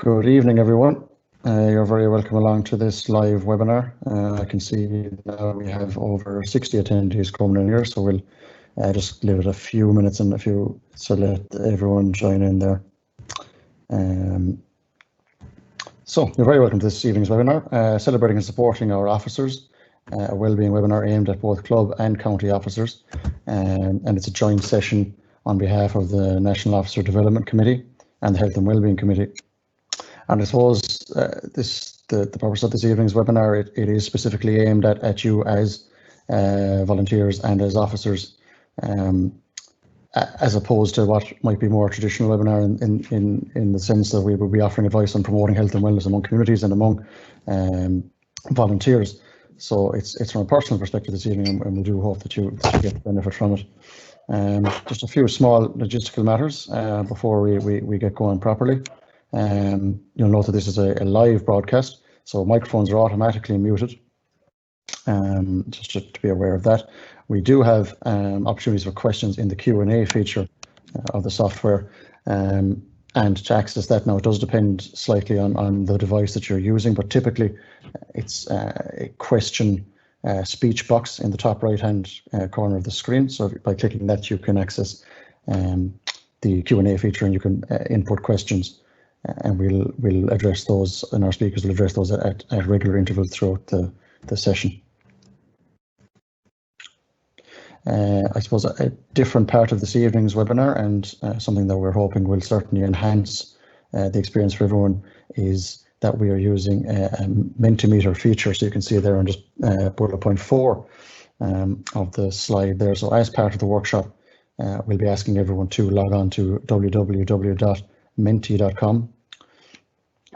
Good evening, everyone. You're very welcome along to this live webinar. I can see now we have over 60 attendees coming in here, so we'll just leave it a few minutes and so let everyone join in there. So you're very welcome to this evening's webinar, celebrating and supporting our officers, a wellbeing webinar aimed at both club and county officers, and it's a joint session on behalf of the National Officer Development Committee and the Health and Wellbeing Committee. And I suppose the purpose of this evening's webinar, it is specifically aimed at you as volunteers and as officers, as opposed to what might be more traditional webinar in the sense that we will be offering advice on promoting health and wellness among communities and among volunteers. So it's from a personal perspective this evening, and we do hope that you get benefit from it. Just a few small logistical matters before we get going properly. You'll note that this is a live broadcast, so microphones are automatically muted. Just to be aware of that. We do have opportunities for questions in the Q&A feature of the software, and to access that now, it does depend slightly on the device that you're using, but typically it's a question speech box in the top right hand corner of the screen. So by clicking that, you can access the Q&A feature, and you can input questions. And we'll address those, and our speakers will address those at regular intervals throughout the session. I suppose a different part of this evening's webinar, and something that we're hoping will certainly enhance the experience for everyone, is that we are using a Mentimeter feature. So you can see there on just bullet point 4 of the slide there. So as part of the workshop, we'll be asking everyone to log on to www.menti.com,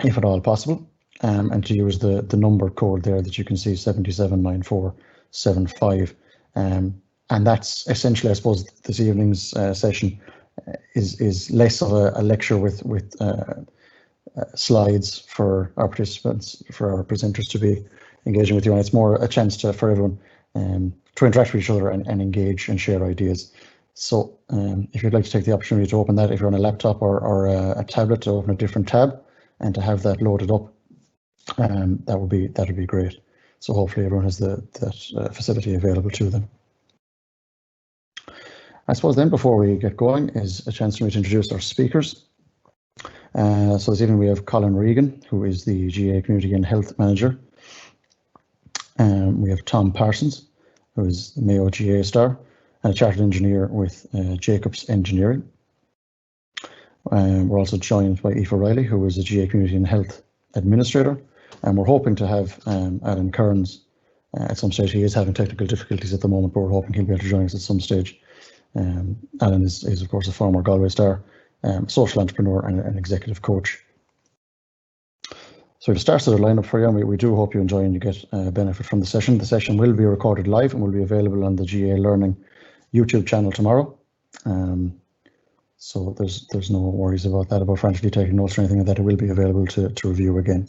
if at all possible, and to use the number code there that you can see, 779475. And that's essentially, I suppose, this evening's session is less of a lecture with slides for our participants, for our presenters to be engaging with you, and it's more a chance for everyone to interact with each other and engage and share ideas. So if you'd like to take the opportunity to open that, if you're on a laptop or a tablet, to open a different tab and to have that loaded up, that would be great. So hopefully everyone has that facility available to them. I suppose then, before we get going, is a chance for me to introduce our speakers. So this evening we have Colin Regan, who is the GAA Community Health Manager. We have Tom Parsons, who is the Mayo GAA star, and a chartered engineer with Jacobs Engineering. We're also joined by Aoife Riley, who is a GAA Community and Health Administrator, and we're hoping to have Alan Kerins at some stage. He is having technical difficulties at the moment, but we're hoping he'll be able to join us at some stage. Alan is of course a former Galway star, social entrepreneur and an executive coach. So to start the lineup for you, and we do hope you enjoy and you get benefit from the session. The session will be recorded live and will be available on the GAALearning YouTube channel tomorrow. So there's no worries about that, about frantically taking notes or anything like that. It will be available to review again.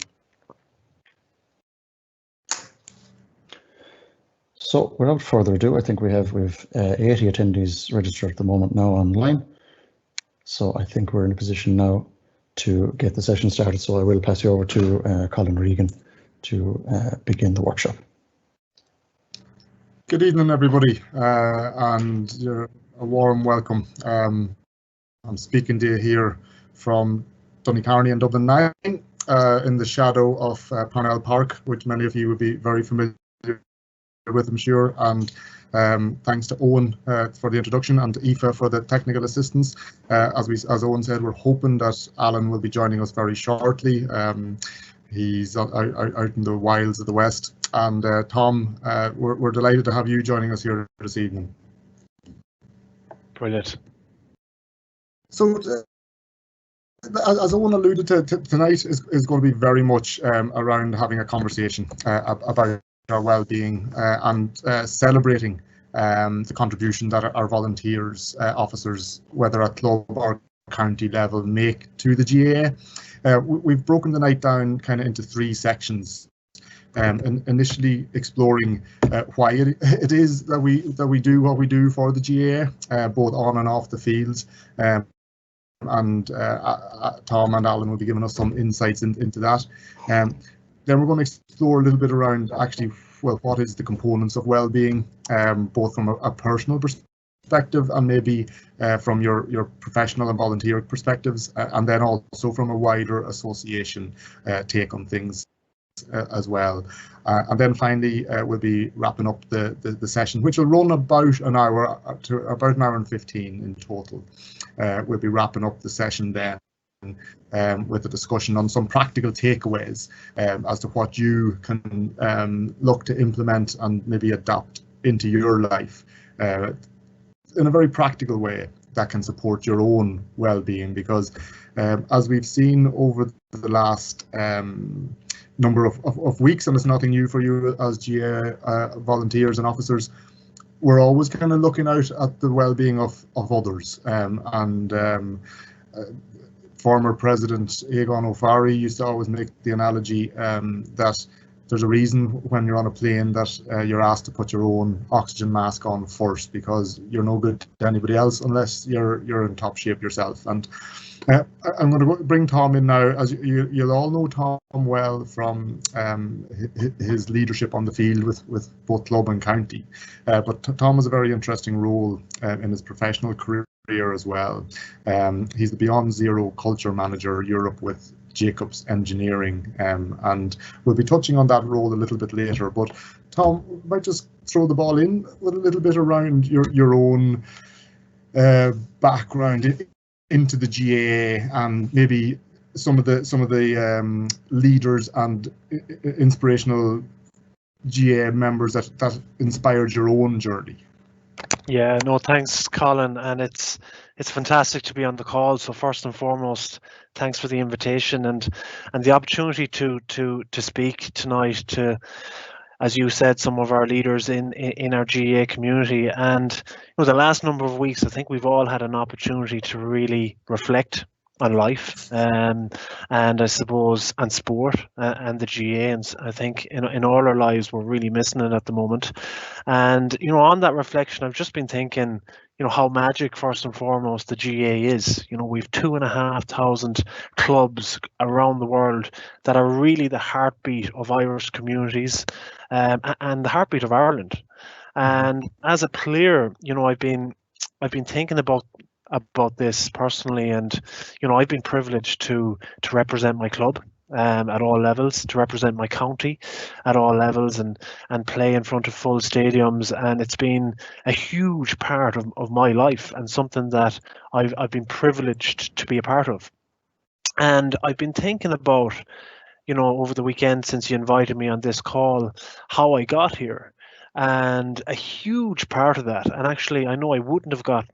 So without further ado, I think we've 80 attendees registered at the moment now online. So I think we're in a position now to get the session started. So I will pass you over to Colin Regan to begin the workshop. Good evening, everybody, and a warm welcome. I'm speaking to you here from Donnycarney in Dublin 9, in the shadow of Parnell Park, which many of you would be very familiar with, I'm sure. And thanks to Owen for the introduction, and to Aoife for the technical assistance. As Owen said, we're hoping that Alan will be joining us very shortly. He's out in the wilds of the West. And Tom, we're delighted to have you joining us here this evening. Brilliant. So, as Owen alluded to, tonight is going to be very much around having a conversation about our well-being and celebrating the contribution that our volunteers, officers, whether at club or county level, make to the GAA. We've broken the night down kind of into 3 sections. Initially exploring why it is that we do what we do for the GAA, both on and off the fields, and Tom and Alan will be giving us some insights into that. Then we're going to explore a little bit around actually, well, what is the components of well-being, both from a personal perspective and maybe from your professional and volunteer perspectives, and then also from a wider association take on things as well. And then finally, we'll be wrapping up the session, which will run about an hour to about an hour and 15 in total. We'll be wrapping up the session then with a discussion on some practical takeaways as to what you can look to implement and maybe adapt into your life in a very practical way that can support your own well-being, because as we've seen over the last number of weeks, and it's nothing new for you as GAA volunteers and officers, we're always kind of looking out at the well-being of others. Former President Egon O'Farrill used to always make the analogy that there's a reason when you're on a plane that you're asked to put your own oxygen mask on first, because you're no good to anybody else unless you're in top shape yourself. And I'm going to bring Tom in now. As you'll all know Tom well from his leadership on the field with both club and county, but Tom has a very interesting role in his professional career as well. He's the Beyond Zero Culture Manager Europe with Jacobs Engineering, and we'll be touching on that role a little bit later. But Tom, might just throw the ball in with a little bit around your own background into the GAA, and maybe some of the leaders and inspirational GAA members that inspired your own journey. Yeah, no, thanks, Colin, and it's fantastic to be on the call. So first and foremost, thanks for the invitation and the opportunity to speak tonight to, as you said, some of our leaders in our GAA community. And the last number of weeks, I think we've all had an opportunity to really reflect on life, and I suppose on sport and the GAA, and I think in all our lives we're really missing it at the moment. And on that reflection, I've just been thinking how magic, first and foremost, the GAA is. We've 2,500 clubs around the world that are really the heartbeat of Irish communities, and the heartbeat of Ireland. And as a player, I've been thinking about this personally, and I've been privileged to represent my club at all levels, to represent my county at all levels, and play in front of full stadiums, and it's been a huge part of my life and something that I've been privileged to be a part of. And I've been thinking about over the weekend, since you invited me on this call, how I got here, and a huge part of that, and actually I know I wouldn't have got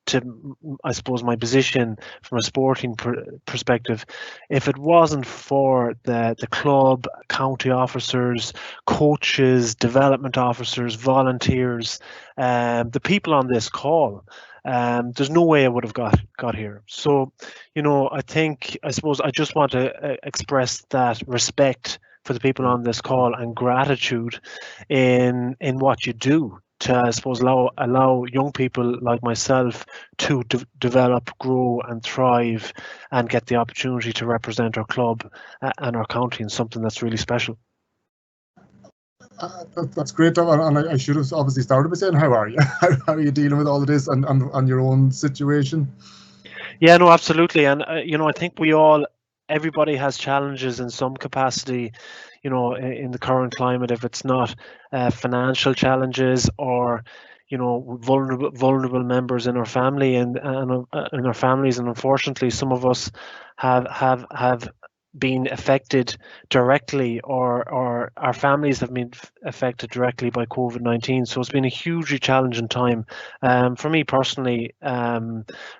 to, I suppose, my position from a sporting perspective if it wasn't for the club, county officers, coaches, development officers, volunteers, the people on this call. There's no way I would have got here. So, I suppose I just want to express that respect for the people on this call and gratitude in what you do to, I suppose, allow young people like myself to develop, grow and thrive and get the opportunity to represent our club and our county in something that's really special. That's great, and I should have obviously started by saying, how are you? How are you dealing with all of this and your own situation? Yeah, no, absolutely. And, I think everybody has challenges in some capacity, in the current climate, if it's not financial challenges or, vulnerable members in our family and in our families. And unfortunately, some of us have been affected directly, or our families have been affected directly by COVID-19. So it's been a hugely challenging time. For me personally,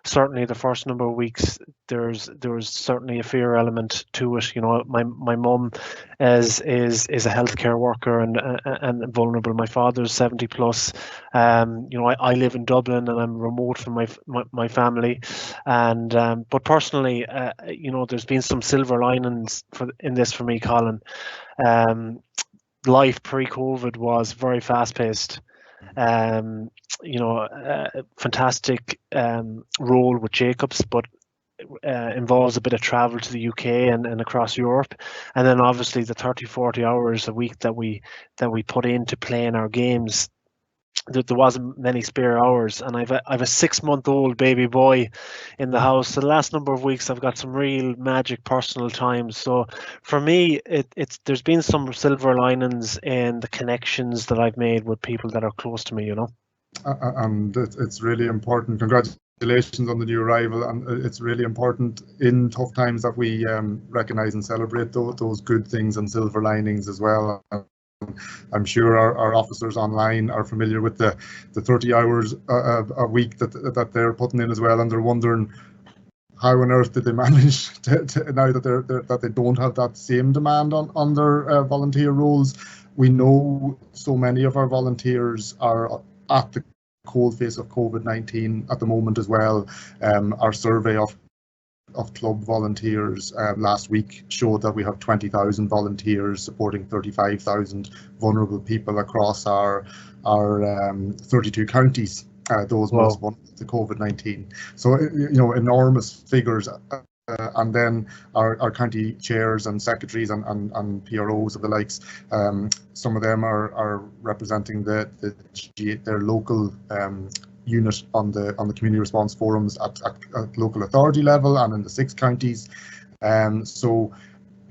certainly the first number of weeks, there was certainly a fear element to it. My mum is a healthcare worker and vulnerable. My father's 70 plus. I live in Dublin and I'm remote from my family. And but personally, there's been some silver linings in this for me, Colin. Life pre-COVID was very fast-paced. Fantastic role with Jacobs, but involves a bit of travel to the UK and across Europe, and then obviously the 30-40 hours a week that we put into playing our games. There wasn't many spare hours, and I've a 6-month-old baby boy in the house. So the last number of weeks I've got some real magic personal time. So for me, there's been some silver linings in the connections that I've made with people that are close to me, you know. And it's really important. Congratulations on the new arrival, and it's really important in tough times that we recognise and celebrate those good things and silver linings as well. I'm sure our officers online are familiar with the 30 hours a week that they're putting in as well, and they're wondering how on earth did they manage to now that they don't have that same demand on their volunteer roles. We know so many of our volunteers are at the coalface of COVID-19 at the moment as well. Our survey of club volunteers last week showed that we have 20,000 volunteers supporting 35,000 vulnerable people across our 32 counties. Those most vulnerable to COVID-19. So you know, enormous figures. And then our county chairs and secretaries and PROs of the likes, some of them are representing their local unit on the community response forums at local authority level and in the 6 counties. So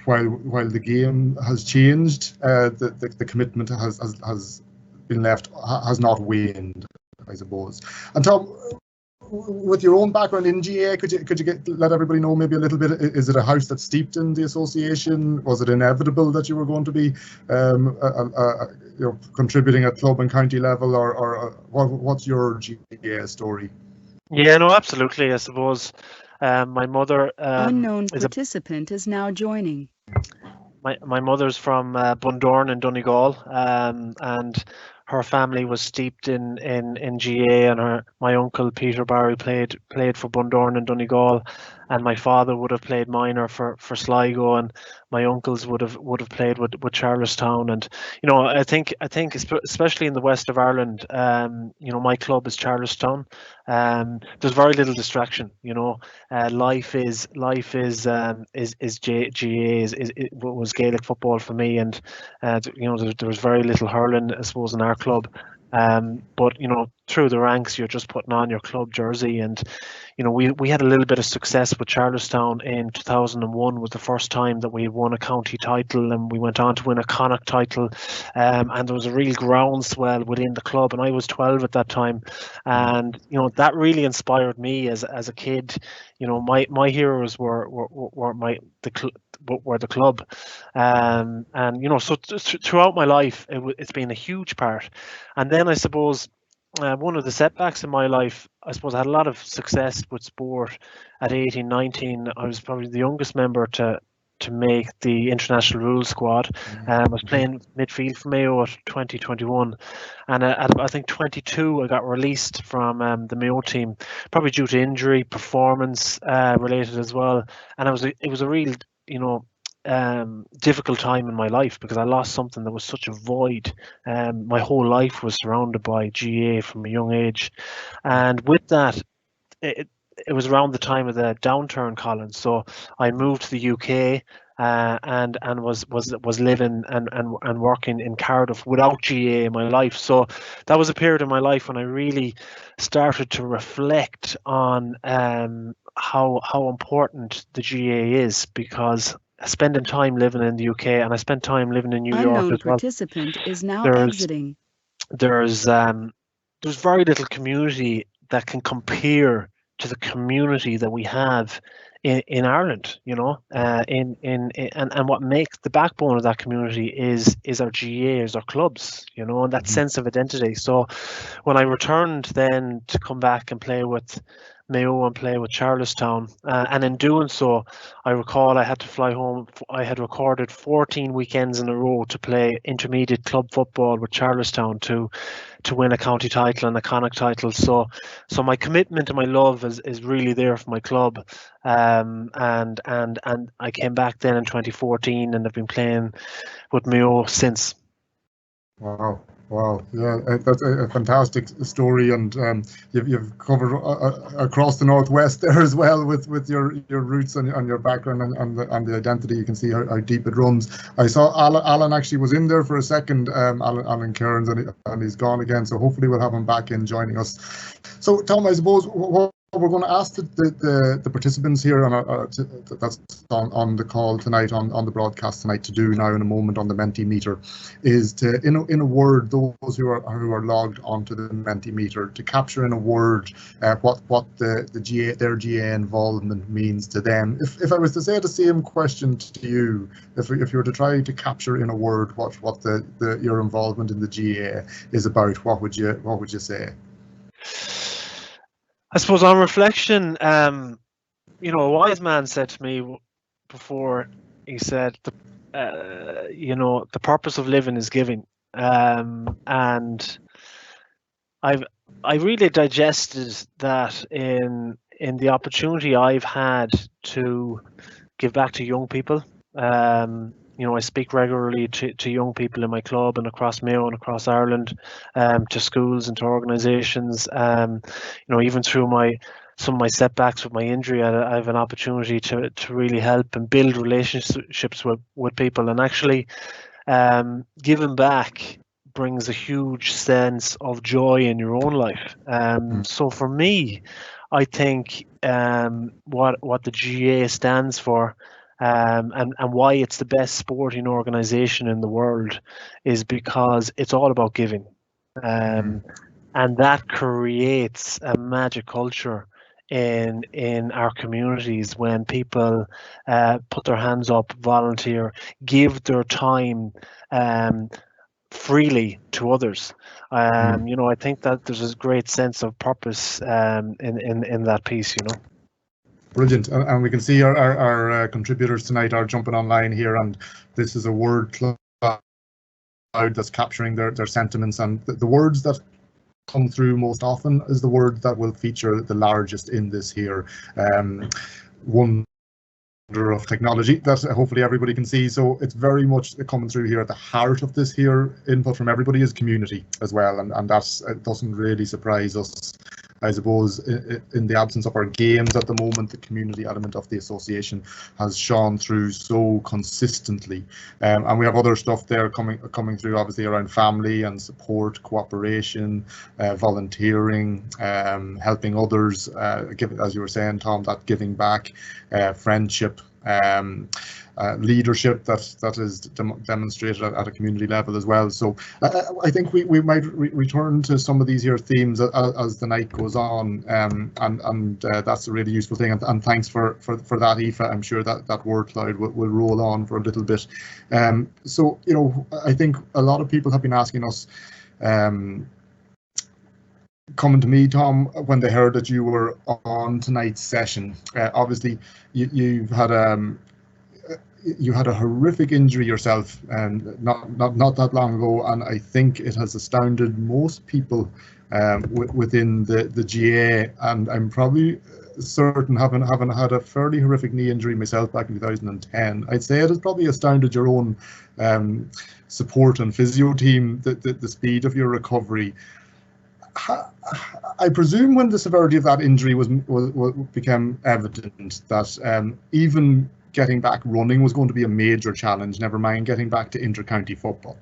while the game has changed, the commitment has been left, has not waned, I suppose. And Tom, with your own background in GAA, could you let everybody know maybe a little bit? Is it a house that's steeped in the association? Was it inevitable that you were going to be contributing at club and county level, or what's your GAA story? Yeah, no, absolutely. I suppose my mother unknown participant is now joining. My mother's from Bundorn in Donegal, and her family was steeped in GAA, and my uncle Peter Barry played for Bundorn and Donegal, and my father would have played minor for Sligo, and my uncles would have played with Charlestown. And you know, I think especially in the west of Ireland, you know, my club is Charlestown. There's very little distraction, you know. Life is GAA was Gaelic football for me, and you know, there was very little hurling, I suppose, in our club. But you know, through the ranks, you're just putting on your club jersey, and you know, we had a little bit of success with Charlestown in 2001. Was the first time that we won a county title, and we went on to win a Connacht title, and there was a real groundswell within the club, and I was 12 at that time, and you know, that really inspired me as a kid. You know, my heroes were the club, and you know, so throughout my life it's been a huge part. And then I suppose one of the setbacks in my life, I suppose I had a lot of success with sport at 18, 19. I was probably the youngest member to make the international rules squad. I was playing midfield for Mayo at 2021, and at I think 22 I got released from the Mayo team, probably due to injury, performance related as well. And it was a real, you know, difficult time in my life, because I lost something that was such a void. My whole life was surrounded by GAA from a young age, and with that, it was around the time of the downturn, Colin. So I moved to the UK and was living and working in Cardiff without GAA in my life. So that was a period in my life when I really started to reflect on how important the GAA is, because spending time living in the UK, and I spent time living in New York as well. Unknown participant is now exiting. There's very little community that can compare to the community that we have in Ireland, you know. And what makes the backbone of that community is our GAAs, our clubs, you know, and that sense of identity. So when I returned then to come back and play with Mayo and play with Charlestown, and in doing so, I recall I had to fly home. I had recorded 14 weekends in a row to play intermediate club football with Charlestown to win a county title and a Connacht title. So my commitment and my love is really there for my club, and I came back then in 2014, and I've been playing with Mayo since. Wow, Wow, yeah, that's a fantastic story, and you've covered across the Northwest there as well with your roots and your background and the identity. You can see how deep it runs. I saw Alan actually was in there for a second, Alan Kerins, and he's gone again. So hopefully we'll have him back in joining us. So Tom, I suppose what we're going to ask the participants here that's on the call tonight, on the broadcast tonight, to do now in a moment on the Mentimeter, is to, in a word, those who are logged onto the Mentimeter, to capture in a word what their GAA involvement means to them. If I was to say the same question to you, if you were to try to capture in a word what your involvement in the GAA is about, what would you say? I suppose on reflection, a wise man said to me before, he said, the purpose of living is giving. And I really digested that in the opportunity I've had to give back to young people. I speak regularly to young people in my club and across Mayo and across Ireland, to schools and to organisations. Even through some of my setbacks with my injury, I have an opportunity to really help and build relationships with people. And actually, giving back brings a huge sense of joy in your own life. So for me, I think what the GAA stands for, and why it's the best sporting organisation in the world, is because it's all about giving, and that creates a magic culture in our communities when people put their hands up, volunteer, give their time freely to others. I think that there's a great sense of purpose in that piece. Brilliant, and we can see our contributors tonight are jumping online here, and this is a word cloud that's capturing their sentiments, and the words that come through most often is the word that will feature the largest in this here. Wonder of technology that hopefully everybody can see. So it's very much coming through here at the heart of this here input from everybody is community as well, and that's, it doesn't really surprise us. I suppose in the absence of our games at the moment, the community element of the association has shone through so consistently, and we have other stuff there coming through, obviously around family and support, cooperation, volunteering, helping others, as you were saying, Tom, that giving back, friendship, leadership that is demonstrated at a community level as well. So I think we might return to some of these here themes as the night goes on, and that's a really useful thing. And thanks for that, Aoife. I'm sure that word cloud will roll on for a little bit. So I think a lot of people have been asking us, coming to me, Tom, when they heard that you were on tonight's session. Obviously, you had a horrific injury yourself, not that long ago, and I think it has astounded most people within the GAA. And I'm probably certain, having had a fairly horrific knee injury myself back in 2010, I'd say it has probably astounded your own support and physio team, the speed of your recovery. I presume when the severity of that injury became evident that even getting back running was going to be a major challenge, never mind getting back to inter-county football.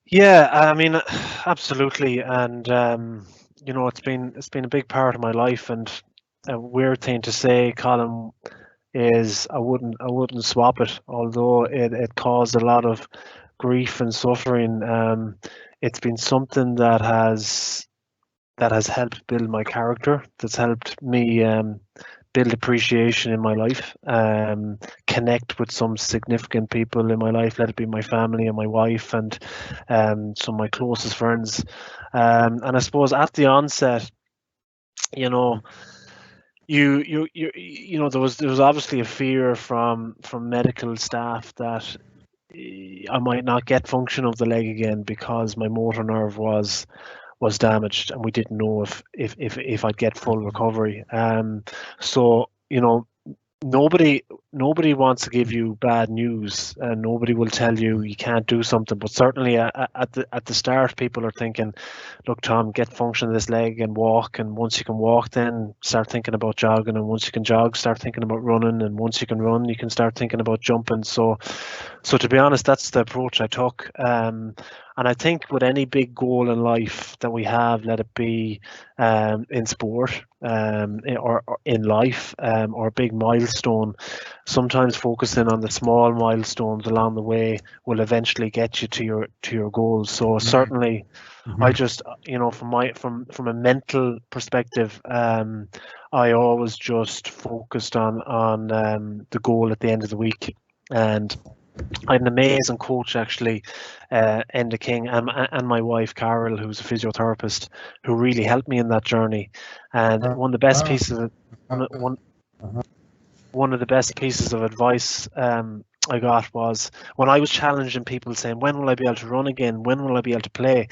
Yeah, I mean, absolutely, and it's been a big part of my life, and a weird thing to say, Colin, is I wouldn't swap it, although it caused a lot of grief and suffering. It's been something that has helped build my character, that's helped me build appreciation in my life, connect with some significant people in my life, let it be my family and my wife and some of my closest friends. And I suppose at the onset, there was obviously a fear from medical staff that I might not get function of the leg again because my motor nerve was damaged, and we didn't know if I'd get full recovery. So nobody wants to give you bad news, and nobody will tell you you can't do something. But certainly at the start, people are thinking, look, Tom, get function of this leg and walk, and once you can walk, then start thinking about jogging, and once you can jog, start thinking about running, and once you can run, you can start thinking about jumping. So to be honest, that's the approach I took. And I think with any big goal in life that we have, let it be in sport or in life, or a big milestone, sometimes focusing on the small milestones along the way will eventually get you to your goals. So certainly, I just, from a mental perspective, I always just focused on the goal at the end of the week. And I had an amazing coach, actually, Enda King, and my wife Carol, who's a physiotherapist, who really helped me in that journey. And one of the best pieces of one of the best pieces of advice I got was when I was challenging people, saying, when will I be able to run again? When will I be able to play?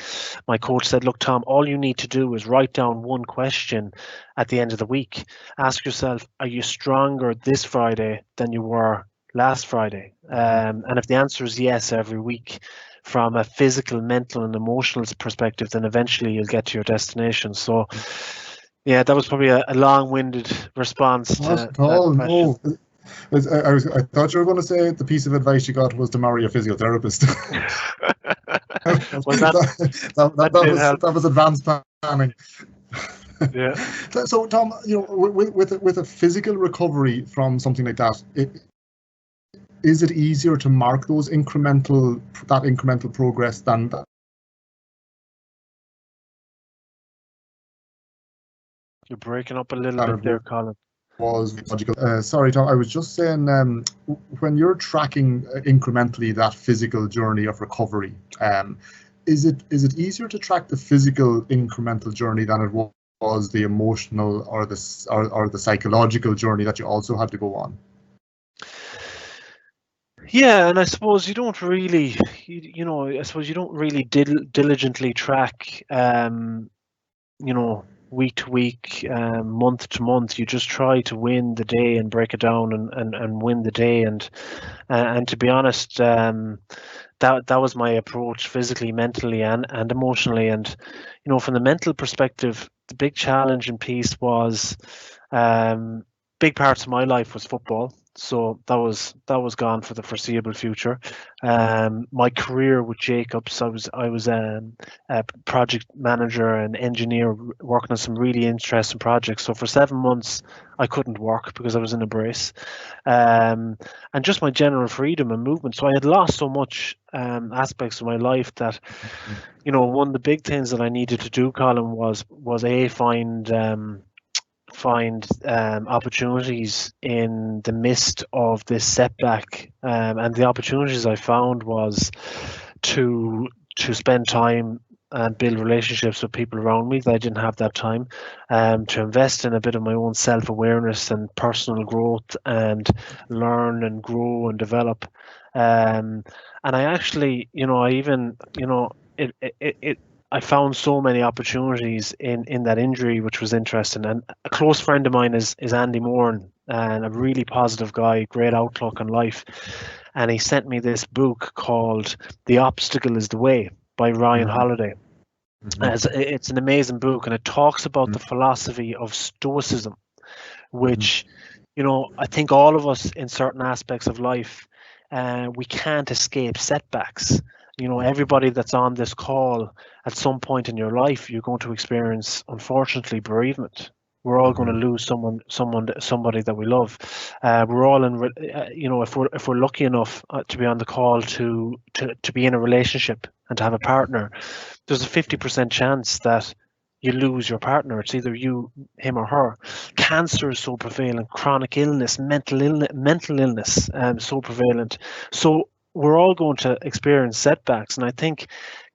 My coach said, look, Tom, all you need to do is write down one question at the end of the week. Ask yourself, are you stronger this Friday than you were last Friday? And if the answer is yes every week, from a physical, mental and emotional perspective, then eventually you'll get to your destination. So yeah, that was probably a long-winded response to that question. No. I thought you were going to say the piece of advice you got was to marry a physiotherapist. Well, that was advanced planning. Yeah. So Tom, with a physical recovery from something like that, is it easier to mark those incremental progress than that? You're breaking up a little bit there, Colin. Was logical. Sorry, Tom. I was just saying, when you're tracking incrementally that physical journey of recovery, is it easier to track the physical incremental journey than it was the emotional or the psychological journey that you also had to go on? Yeah, and I suppose you don't really, diligently track, week to week, month to month. You just try to win the day and break it down and win the day. And to be honest, that was my approach, physically, mentally, and emotionally. And from the mental perspective, the big challenge and piece was, big parts of my life was football. So that was gone for the foreseeable future. My career with Jacobs, I was a project manager and engineer working on some really interesting projects. So for 7 months, I couldn't work because I was in a brace, and just my general freedom and movement. So I had lost so much aspects of my life that, one of the big things that I needed to do, Colin, was find opportunities in the midst of this setback, and the opportunities I found was to spend time and build relationships with people around me that I didn't have that time, to invest in a bit of my own self-awareness and personal growth, and learn and grow and develop. And I actually, I found so many opportunities in that injury, which was interesting. And a close friend of mine is Andy Moran, and a really positive guy, great outlook on life. And he sent me this book called The Obstacle is the Way by Ryan Holiday. It's an amazing book, and it talks about the philosophy of Stoicism, which, I think all of us in certain aspects of life, we can't escape setbacks. Everybody that's on this call, at some point in your life, you're going to experience, unfortunately, bereavement. We're all going to lose somebody that we love. We're all in, if we're lucky enough to be on the call to be in a relationship and to have a partner, there's a 50% chance that you lose your partner. It's either you, him, or her. Cancer is so prevalent. Chronic illness, mental illness, so prevalent. So we're all going to experience setbacks, and I think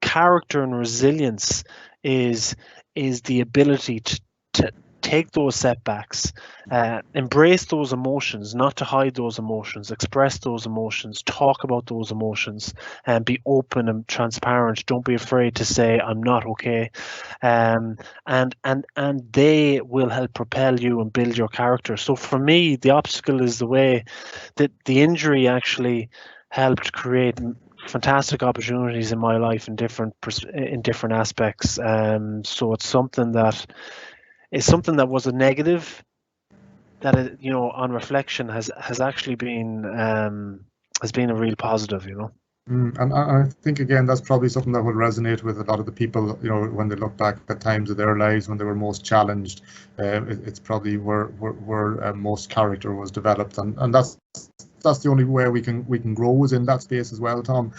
character and resilience is the ability take those setbacks, embrace those emotions, not to hide those emotions, express those emotions, talk about those emotions, and be open and transparent. Don't be afraid to say, I'm not okay. And they will help propel you and build your character. So for me, the obstacle is the way that the injury actually helped create fantastic opportunities in my life in different aspects. So it's something that was a negative that on reflection has actually been a real positive. And I think, again, that's probably something that will resonate with a lot of the people, when they look back at times of their lives when they were most challenged. It's probably where most character was developed, and that's the only way we can grow is in that space as well, Tom.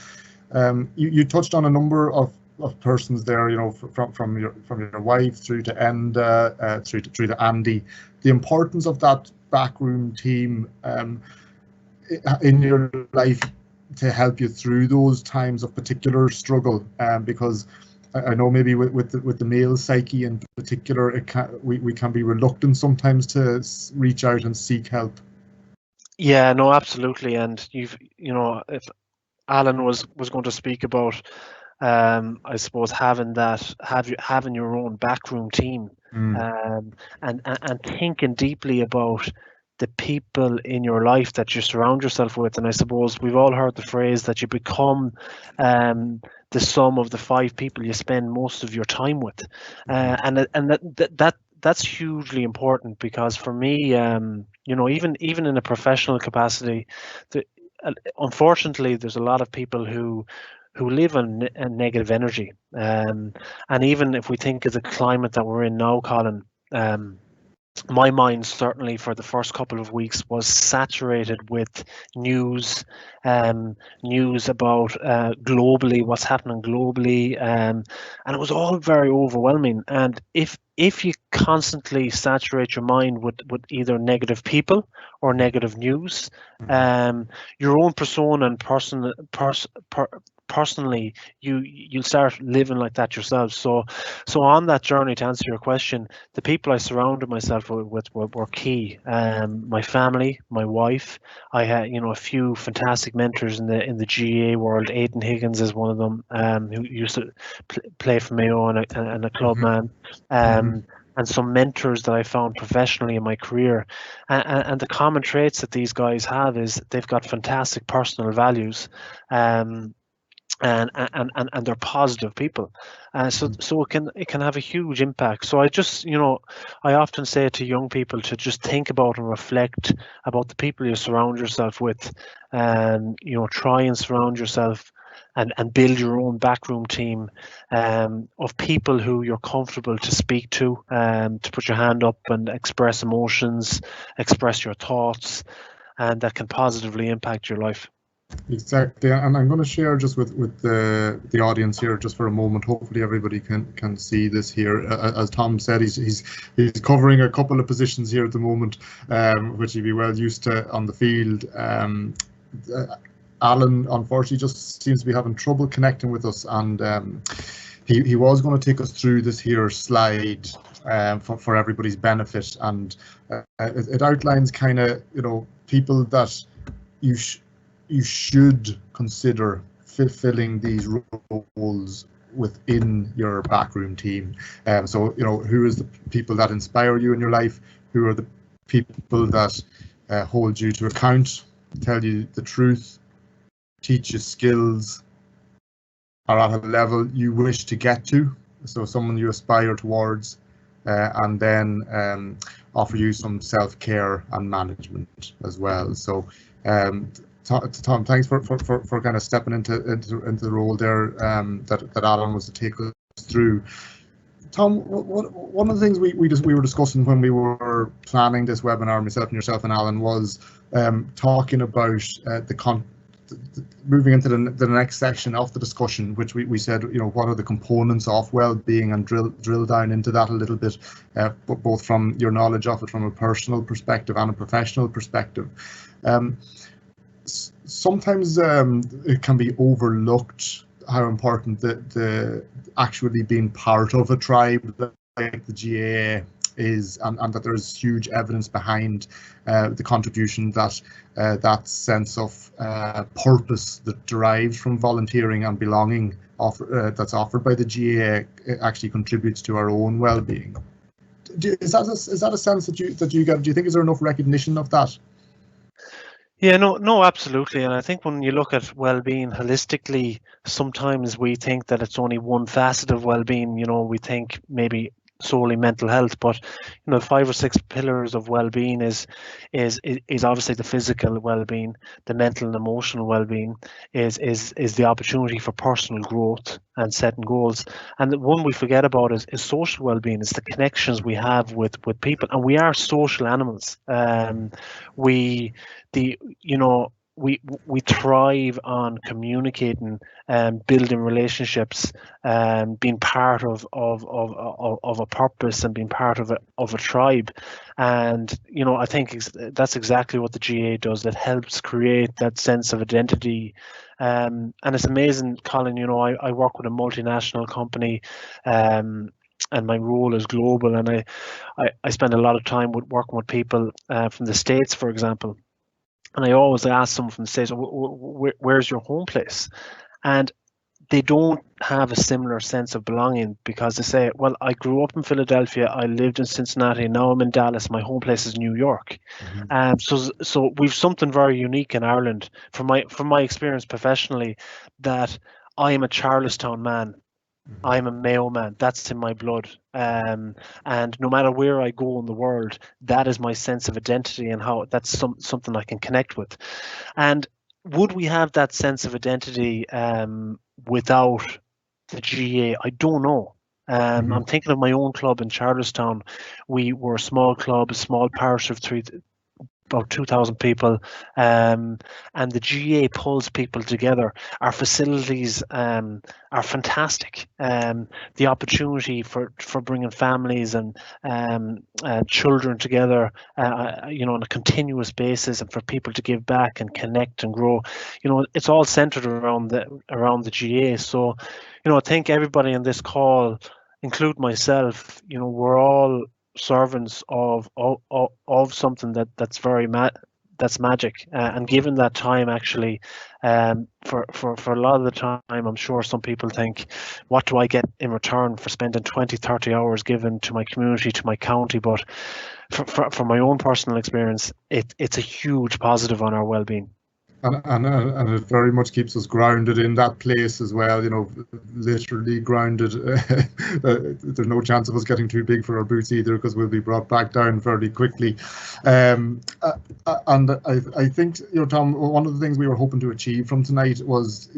You touched on a number of persons there, from your wife through to Enda, through to Andy. The importance of that backroom team in your life to help you through those times of particular struggle, because I know maybe with the male psyche in particular, we can be reluctant sometimes to reach out and seek help. Yeah, no, absolutely. And if Alan was going to speak about, I suppose having your own backroom team, and thinking deeply about the people in your life that you surround yourself with. And I suppose we've all heard the phrase that you become the sum of the 5 people you spend most of your time with, and that's hugely important, because for me, even in a professional capacity, unfortunately, there's a lot of people who live on negative energy, and even if we think of the climate that we're in now, Colin, my mind certainly for the first couple of weeks was saturated with news about globally, what's happening globally, and it was all very overwhelming. And if you constantly saturate your mind with either negative people or negative news, your own persona and personally, you'll start living like that yourself. So on that journey, to answer your question, the people I surrounded myself with were key. My family, my wife. I had a few fantastic mentors in the GAA world. Aidan Higgins is one of them, who used to play for Mayo and a club man. And some mentors that I found professionally in my career, and the common traits that these guys have is they've got fantastic personal values, and they're positive people, so it can have a huge impact. So I just I often say to young people to just think about and reflect about the people you surround yourself with, and try and surround yourself and build your own backroom team of people who you're comfortable to speak to put your hand up and express emotions, express your thoughts, and that can positively impact your life. Exactly, and I'm going to share just with the audience here just for a moment. Hopefully everybody can see this here. As Tom said, he's covering a couple of positions here at the moment, which he'd be well used to on the field. Alan, unfortunately, just seems to be having trouble connecting with us, and he was going to take us through this here slide for everybody's benefit, and it outlines kind of people that you should consider fulfilling these roles within your backroom team. So who is the people that inspire you in your life? Who are the people that hold you to account, tell you the truth, teach you skills, are at a level you wish to get to, so someone you aspire towards, and then offer you some self-care and management as well. So Tom, thanks for kind of stepping into the role there that Alan was to take us through. Tom, one of the things we were discussing when we were planning this webinar, myself and Alan, was talking about moving into the next section of the discussion, which we said, what are the components of well-being, and drill down into that a little bit, both from your knowledge of it from a personal perspective and a professional perspective. Sometimes it can be overlooked how important the actually being part of a tribe like the GAA is, and that there's huge evidence behind the contribution that that sense of purpose that derives from volunteering and belonging that's offered by the GAA actually contributes to our own well-being. Is that a sense that you get? Do you think is there enough recognition of that? Yeah, no, absolutely. And I think when you look at well-being holistically, sometimes we think that it's only one facet of well-being. You know, we think maybe solely mental health, but 5 or 6 pillars of well-being is obviously the physical well-being, the mental and emotional well-being, is the opportunity for personal growth and setting goals. And the one we forget about is social well-being, is the connections we have with people, and we are social animals. We thrive on communicating and building relationships, and being part of a purpose and being part of a tribe. And I think that's exactly what the GAA does. It helps create that sense of identity. And it's amazing, Colin. I work with a multinational company, and my role is global, and I spend a lot of time working with people from the States, for example. And I always ask someone from the States, where's your home place? And they don't have a similar sense of belonging, because they say, well, I grew up in Philadelphia, I lived in Cincinnati, now I'm in Dallas, my home place is New York. So we've something very unique in Ireland, from my experience professionally, that I am a Charlestown man. I'm a Mayo man. That's in my blood. And no matter where I go in the world, that is my sense of identity, and how that's something I can connect with. And would we have that sense of identity without the GAA? I don't know. I'm thinking of my own club in Charlestown. We were a small club, a small parish of about 2,000 people, and the GAA pulls people together. Our facilities are fantastic. The opportunity for bringing families and children together, on a continuous basis, and for people to give back and connect and grow. It's all centered around the GAA. So, I think everybody on this call, include myself, we're all servants of something that's very that's magic, and given that time, actually, for a lot of the time, I'm sure some people think, what do I get in return for spending 20-30 hours given to my community, to my county? But for my own personal experience, it's a huge positive on our well-being. And it very much keeps us grounded in that place as well, literally grounded. There's no chance of us getting too big for our boots either, because we'll be brought back down fairly quickly. And I think, Tom, one of the things we were hoping to achieve from tonight was,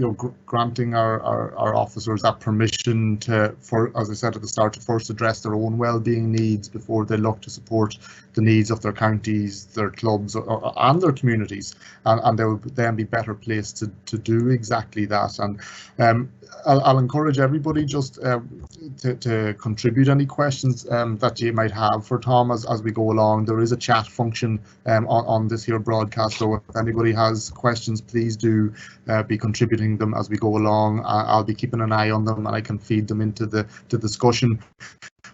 granting our officers that permission for, as I said at the start, to first address their own well-being needs before they look to support the needs of their counties, their clubs, and their communities, and they will then be better placed to do exactly that. And I'll encourage everybody just to contribute any questions that you might have for Tom as we go along. There is a chat function on this here broadcast, so if anybody has questions, please do be contributing them as we go along. I'll be keeping an eye on them, and I can feed them into the discussion.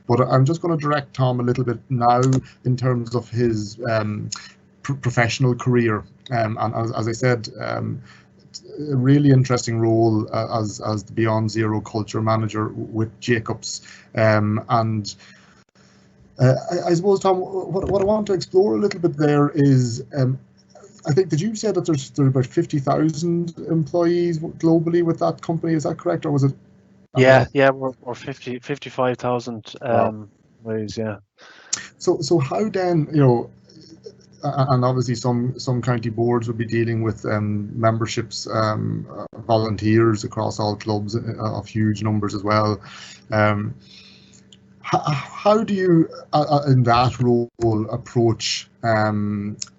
But I'm just going to direct Tom a little bit now in terms of his professional career. And as I said, a really interesting role as the Beyond Zero Culture Manager with Jacobs. And I suppose, Tom, what I want to explore a little bit there is, I think, did you say that there's about 50,000 employees globally with that company? Is that correct, or was it? Yeah, we're 55,000 ways, yeah. So how then, and obviously some county boards would be dealing with memberships, volunteers across all clubs of huge numbers as well. How do you, in that role, approach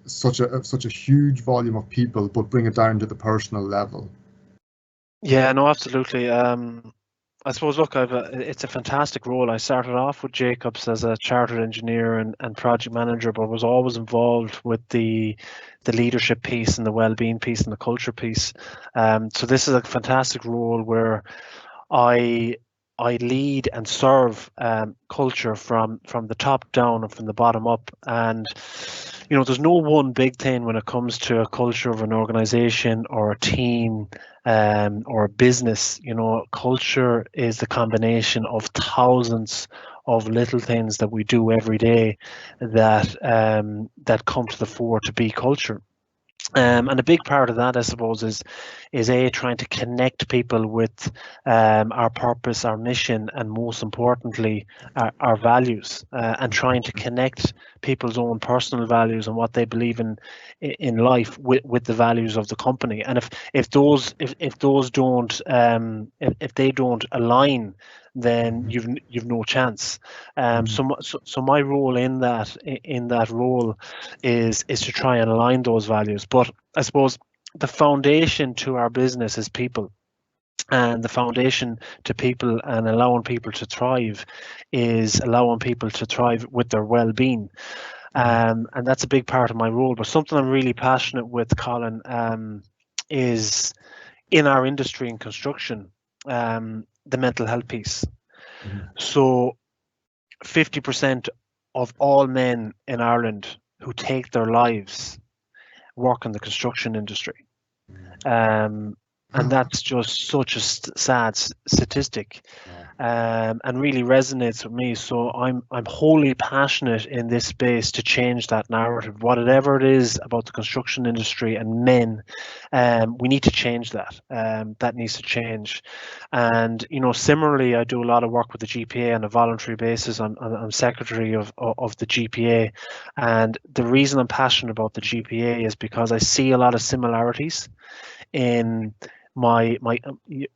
such a huge volume of people, but bring it down to the personal level? Yeah, no, absolutely. I suppose, look, it's a fantastic role. I started off with Jacobs as a chartered engineer and project manager, but was always involved with the leadership piece and the well-being piece and the culture piece. So this is a fantastic role where I I lead and serve culture from the top down and from the bottom up. And there's no one big thing when it comes to a culture of an organization or a team or a business. Culture is the combination of thousands of little things that we do every day that come to the fore to be culture. And a big part of that, I suppose, is trying to connect people with our purpose, our mission, and most importantly, our values, and trying to connect people's own personal values and what they believe in life with the values of the company. And if those don't if they don't align, then you've no chance. So my role in that role is to try and align those values. But I suppose the foundation to our business is people, and the foundation to people and allowing people to thrive is allowing people to thrive with their well-being. And that's a big part of my role. But something I'm really passionate with, Colin, is in our industry in construction, the mental health piece. So 50% of all men in Ireland who take their lives work in the construction industry. And that's just such a sad statistic, and really resonates with me. So I'm wholly passionate in this space to change that narrative. Whatever it is about the construction industry and men, we need to change that. That needs to change. And similarly, I do a lot of work with the GPA on a voluntary basis. I'm secretary of the GPA, and the reason I'm passionate about the GPA is because I see a lot of similarities in my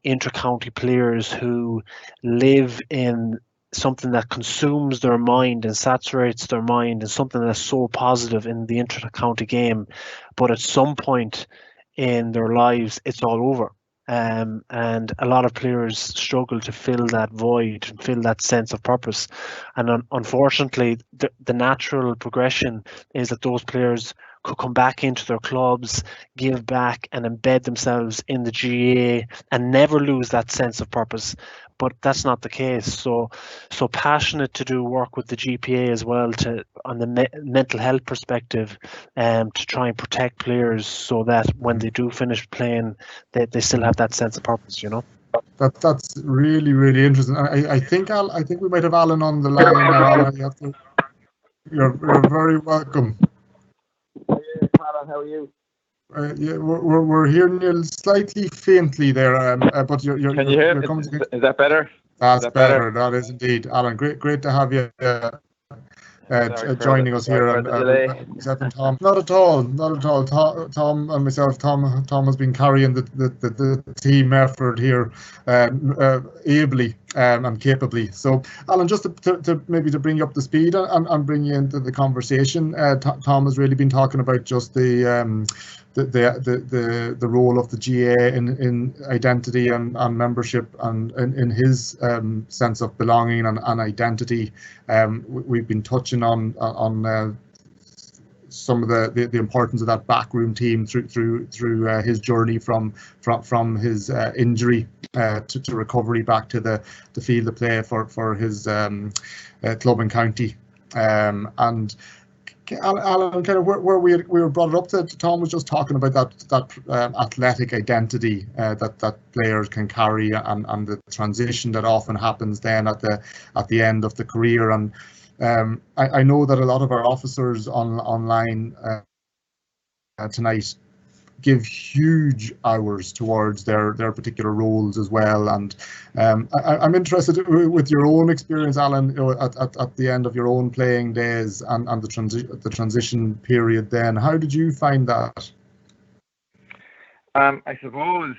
inter-county players who live in something that consumes their mind and saturates their mind, and something that's so positive in the inter-county game, but at some point in their lives it's all over. And a lot of players struggle to fill that void and fill that sense of purpose. And unfortunately, the natural progression is that those players could come back into their clubs, give back, and embed themselves in the GAA and never lose that sense of purpose. But that's not the case. So passionate to do work with the GPA as well, on the mental health perspective, to try and protect players so that when they do finish playing, they still have that sense of purpose. That's really, really interesting. I think we might have Alan on the line now. Alan, you're very welcome. Alan, how are you? Yeah, we're hearing you slightly faintly there, but you're Can you hear? Is that better? That's better. That is indeed, Alan. Great to have you joining us here, and Tom. Not at all. Tom and myself. Tom has been carrying the team effort here ably and capably. So, Alan, just to maybe to bring you up to speed and bring you into the conversation, Tom has really been talking about just the role of the GAA in identity and membership, and in his sense of belonging and identity. We've been touching on some of the importance of that backroom team through his journey from his injury to recovery back to the field of play for his club and county, and Alan, kind of where we were brought up to, Tom was just talking about that athletic identity that players can carry, and the transition that often happens then at the end of the career. And I know that a lot of our officers online tonight give huge hours towards their particular roles as well, and I'm interested with your own experience, Alan, at the end of your own playing days and the transition period. Then, how did you find that? I suppose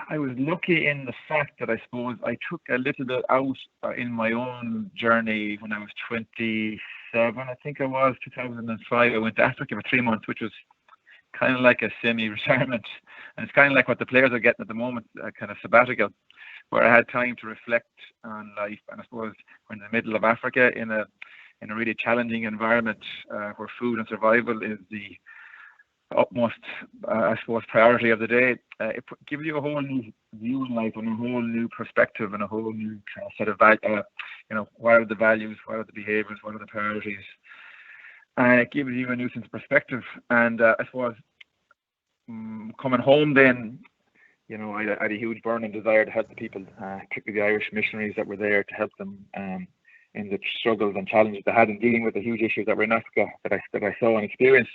I was lucky in the fact that I suppose I took a little bit out in my own journey when I was 27. I think I was 2005. I went to Africa for 3 months, which was kind of like a semi-retirement, and it's kind of like what the players are getting at the moment, a kind of sabbatical, where I had time to reflect on life. And I suppose we're in the middle of Africa in a really challenging environment, where food and survival is the utmost, I suppose, priority of the day. It gives you a whole new view in life and a whole new perspective and a whole new set of values. What are the values? What are the behaviours? What are the priorities? And it gives you a new sense of perspective. And I suppose coming home then, I had a huge burning desire to help the people, particularly the Irish missionaries that were there, to help them in the struggles and challenges they had in dealing with the huge issues that were in Africa that I saw and experienced.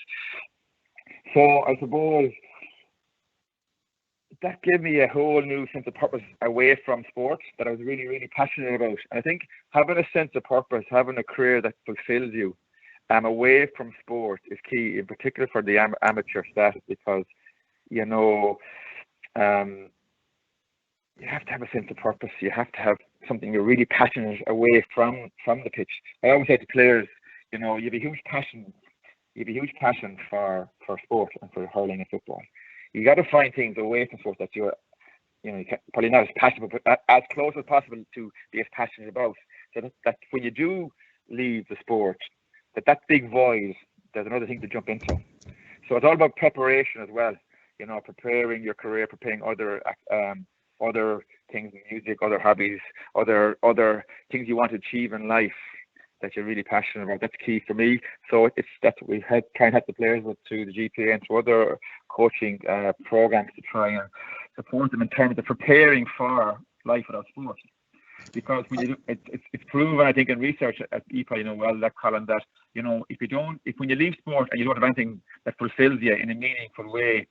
So I suppose that gave me a whole new sense of purpose away from sport that I was really, really passionate about. And I think having a sense of purpose, having a career that fulfills you away from sport is key, in particular for the amateur status, because, you have to have a sense of purpose. You have to have something you're really passionate away from the pitch. I always say to players, you have a huge passion. You have a huge passion for sport and for hurling and football. You got to find things away from sport that you're probably not as passionate, but as close as possible to be as passionate about. So that when you do leave the sport, that big void, there's another thing to jump into. So it's all about preparation as well. Preparing your career, preparing other things in music, other hobbies, other things you want to achieve in life that you're really passionate about. That's key for me. So that's what we try and help the players with through the GPA and through other coaching programs to try and support them in terms of preparing for life without sport. Because when you do, it's proven, I think, in research at EPA, well, that Colin, that when you leave sport and you don't have anything that fulfills you in a meaningful way,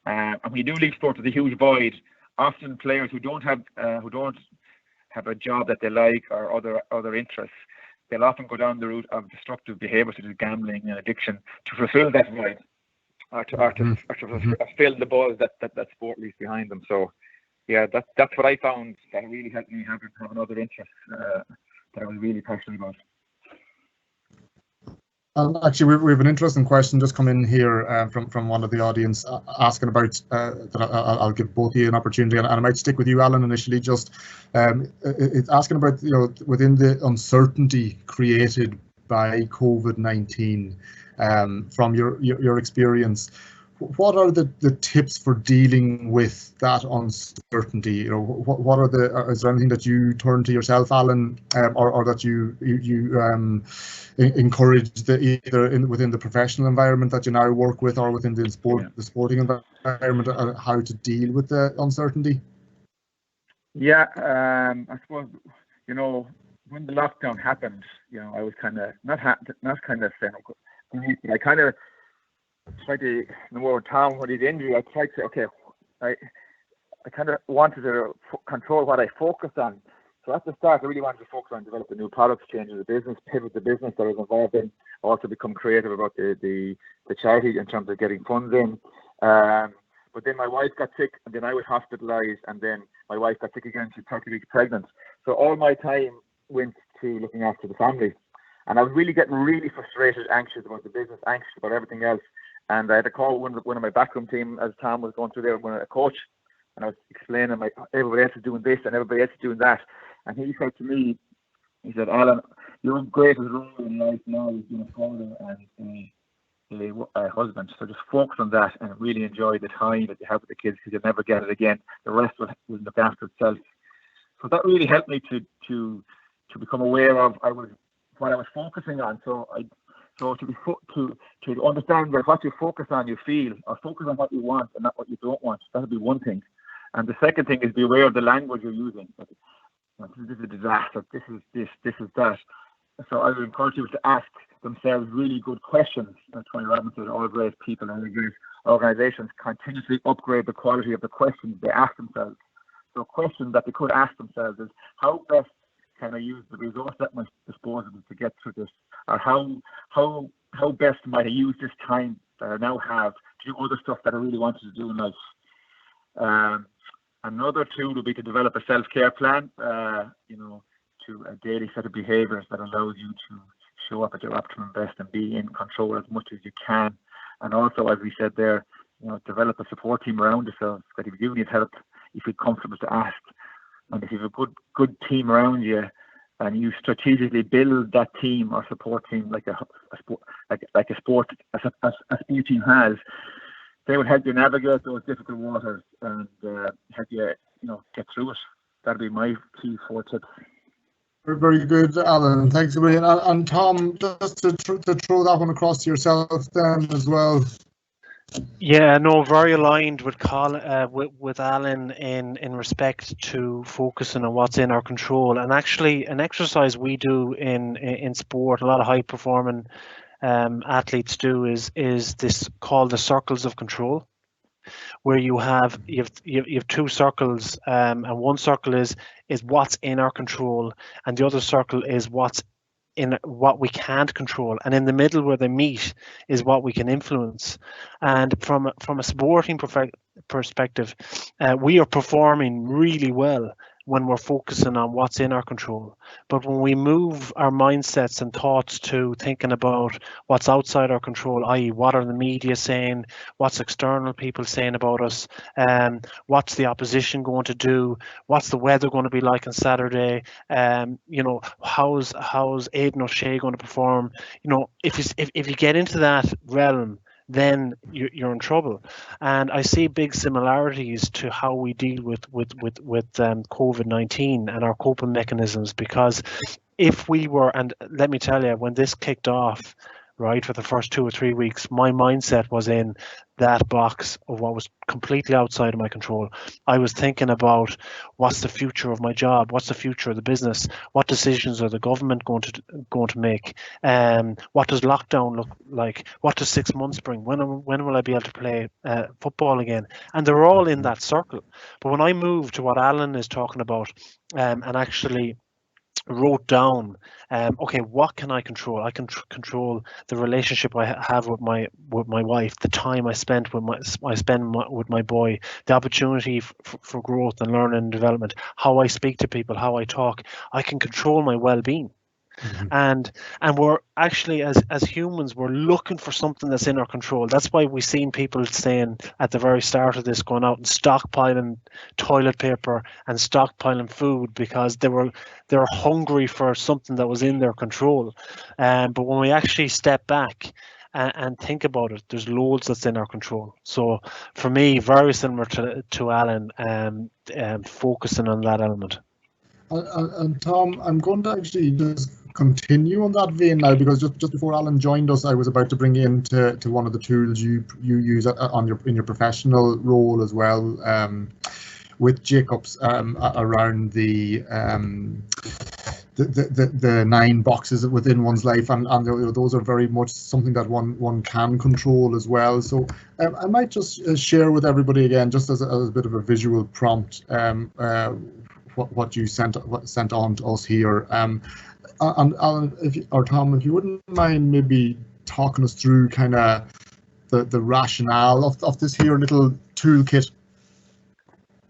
and when you do leave sport, there's a huge void. Often players who don't have a job that they like or other interests, they'll often go down the route of destructive behaviours such as gambling and addiction to fulfil that void, or to fill the buzz that sport leaves behind them. So, yeah, that's what I found that really helped me have another interest that I was really passionate about. Actually, we have an interesting question just come in here from one of the audience asking about that. I'll give both of you an opportunity, and I might stick with you, Alan, initially. Just it's asking about within the uncertainty created by COVID-19, from your experience, what are the tips for dealing with that uncertainty? What are is there anything that you turn to yourself, Alan, or that you encourage either within the professional environment that you now work with or within the sporting environment, how to deal with the uncertainty? Yeah, I suppose when the lockdown happened, I was kind of not kind of saying, I kind of tried to, when Tom had his injury, I tried to say, okay, I kind of wanted to control what I focused on. So at the start, I really wanted to focus on developing new products, changing the business, pivot the business that I was involved in, also become creative about the charity in terms of getting funds in. But then my wife got sick, and then I was hospitalised, and then my wife got sick again. She's 30 weeks pregnant. So all my time went to looking after the family. And I was really getting really frustrated, anxious about the business, anxious about everything else. And I had to call one of my backroom team as Tom was going through there, a coach, and I was explaining everybody else is doing this and everybody else is doing that. And he said to me, he said, Alan, your greatest role in life now is being a father and a husband. So just focus on that and really enjoy the time that you have with the kids, because you'll never get it again. The rest will look after itself. So that really helped me to become aware of what I was focusing on. So to understand that what you focus on, you feel, or focus on what you want and not what you don't want. That would be one thing. And the second thing is be aware of the language you're using. This is a disaster. This is that. So I would encourage people to ask themselves really good questions. Tony Robbins said all great people and great organisations continuously upgrade the quality of the questions they ask themselves. So a question that they could ask themselves is, how best can I use the resource at my disposal to get through this? Or how best might I use this time that I now have to do other stuff that I really wanted to do in life? Another tool would be to develop a self-care plan, to a daily set of behaviours that allows you to show up at your optimum best and be in control as much as you can. And also, as we said there, develop a support team around yourself, that if you do need help, you feel comfortable to ask. And if you have a good team around you, and you strategically build that team or support team like a sport as a speed team has, they will help you navigate those difficult waters and help you, get through it. That'd be my key 4 tips. Very good, Alan. Thanks a million. And Tom, just to throw that one across to yourself then as well. Yeah, no, very aligned with with Alan in respect to focusing on what's in our control. And actually, an exercise we do in sport, a lot of high performing athletes do, is this called the circles of control, where you have 2 circles, and one circle is what's in our control, and the other circle is what's in what we can't control, and in the middle where they meet is what we can influence. And from a sporting perspective, we are performing really well when we're focusing on what's in our control. But when we move our mindsets and thoughts to thinking about what's outside our control, i.e. what are the media saying, what's external people saying about us, what's the opposition going to do, what's the weather going to be like on Saturday, how's Aidan O'Shea going to perform, if you get into that realm, then you're in trouble. And I see big similarities to how we deal with COVID-19 and our coping mechanisms, because if we were, and let me tell you, when this kicked off, right, for the first 2 or 3 weeks, my mindset was in that box of what was completely outside of my control. I was thinking about what's the future of my job, what's the future of the business, what decisions are the government going to make, what does lockdown look like, what does 6 months bring, when will I be able to play football again? And they're all in that circle. But when I moved to what Alan is talking about, and actually wrote down, okay, what can I control? I can control the relationship I have with my wife, the time I spend with my boy, the opportunity for growth and learning and development, how I speak to people, how I talk. I can control my well-being. And we're actually, as humans, we're looking for something that's in our control. That's why we've seen people saying at the very start of this, going out and stockpiling toilet paper and stockpiling food, because they're hungry for something that was in their control. But when we actually step back and think about it, there's loads that's in our control. So for me, very similar to Alan, focusing on that element. And Tom, I'm going to actually just continue on that vein now, because just before Alan joined us, I was about to bring in to one of the tools you use in your professional role as well, with Jacobs, around the 9 boxes within one's life, and those are very much something that one can control as well. So I might just share with everybody again, just as a bit of a visual prompt, what you sent on to us here. And Alan, or Tom, if you wouldn't mind maybe talking us through kind of the rationale of this here little toolkit.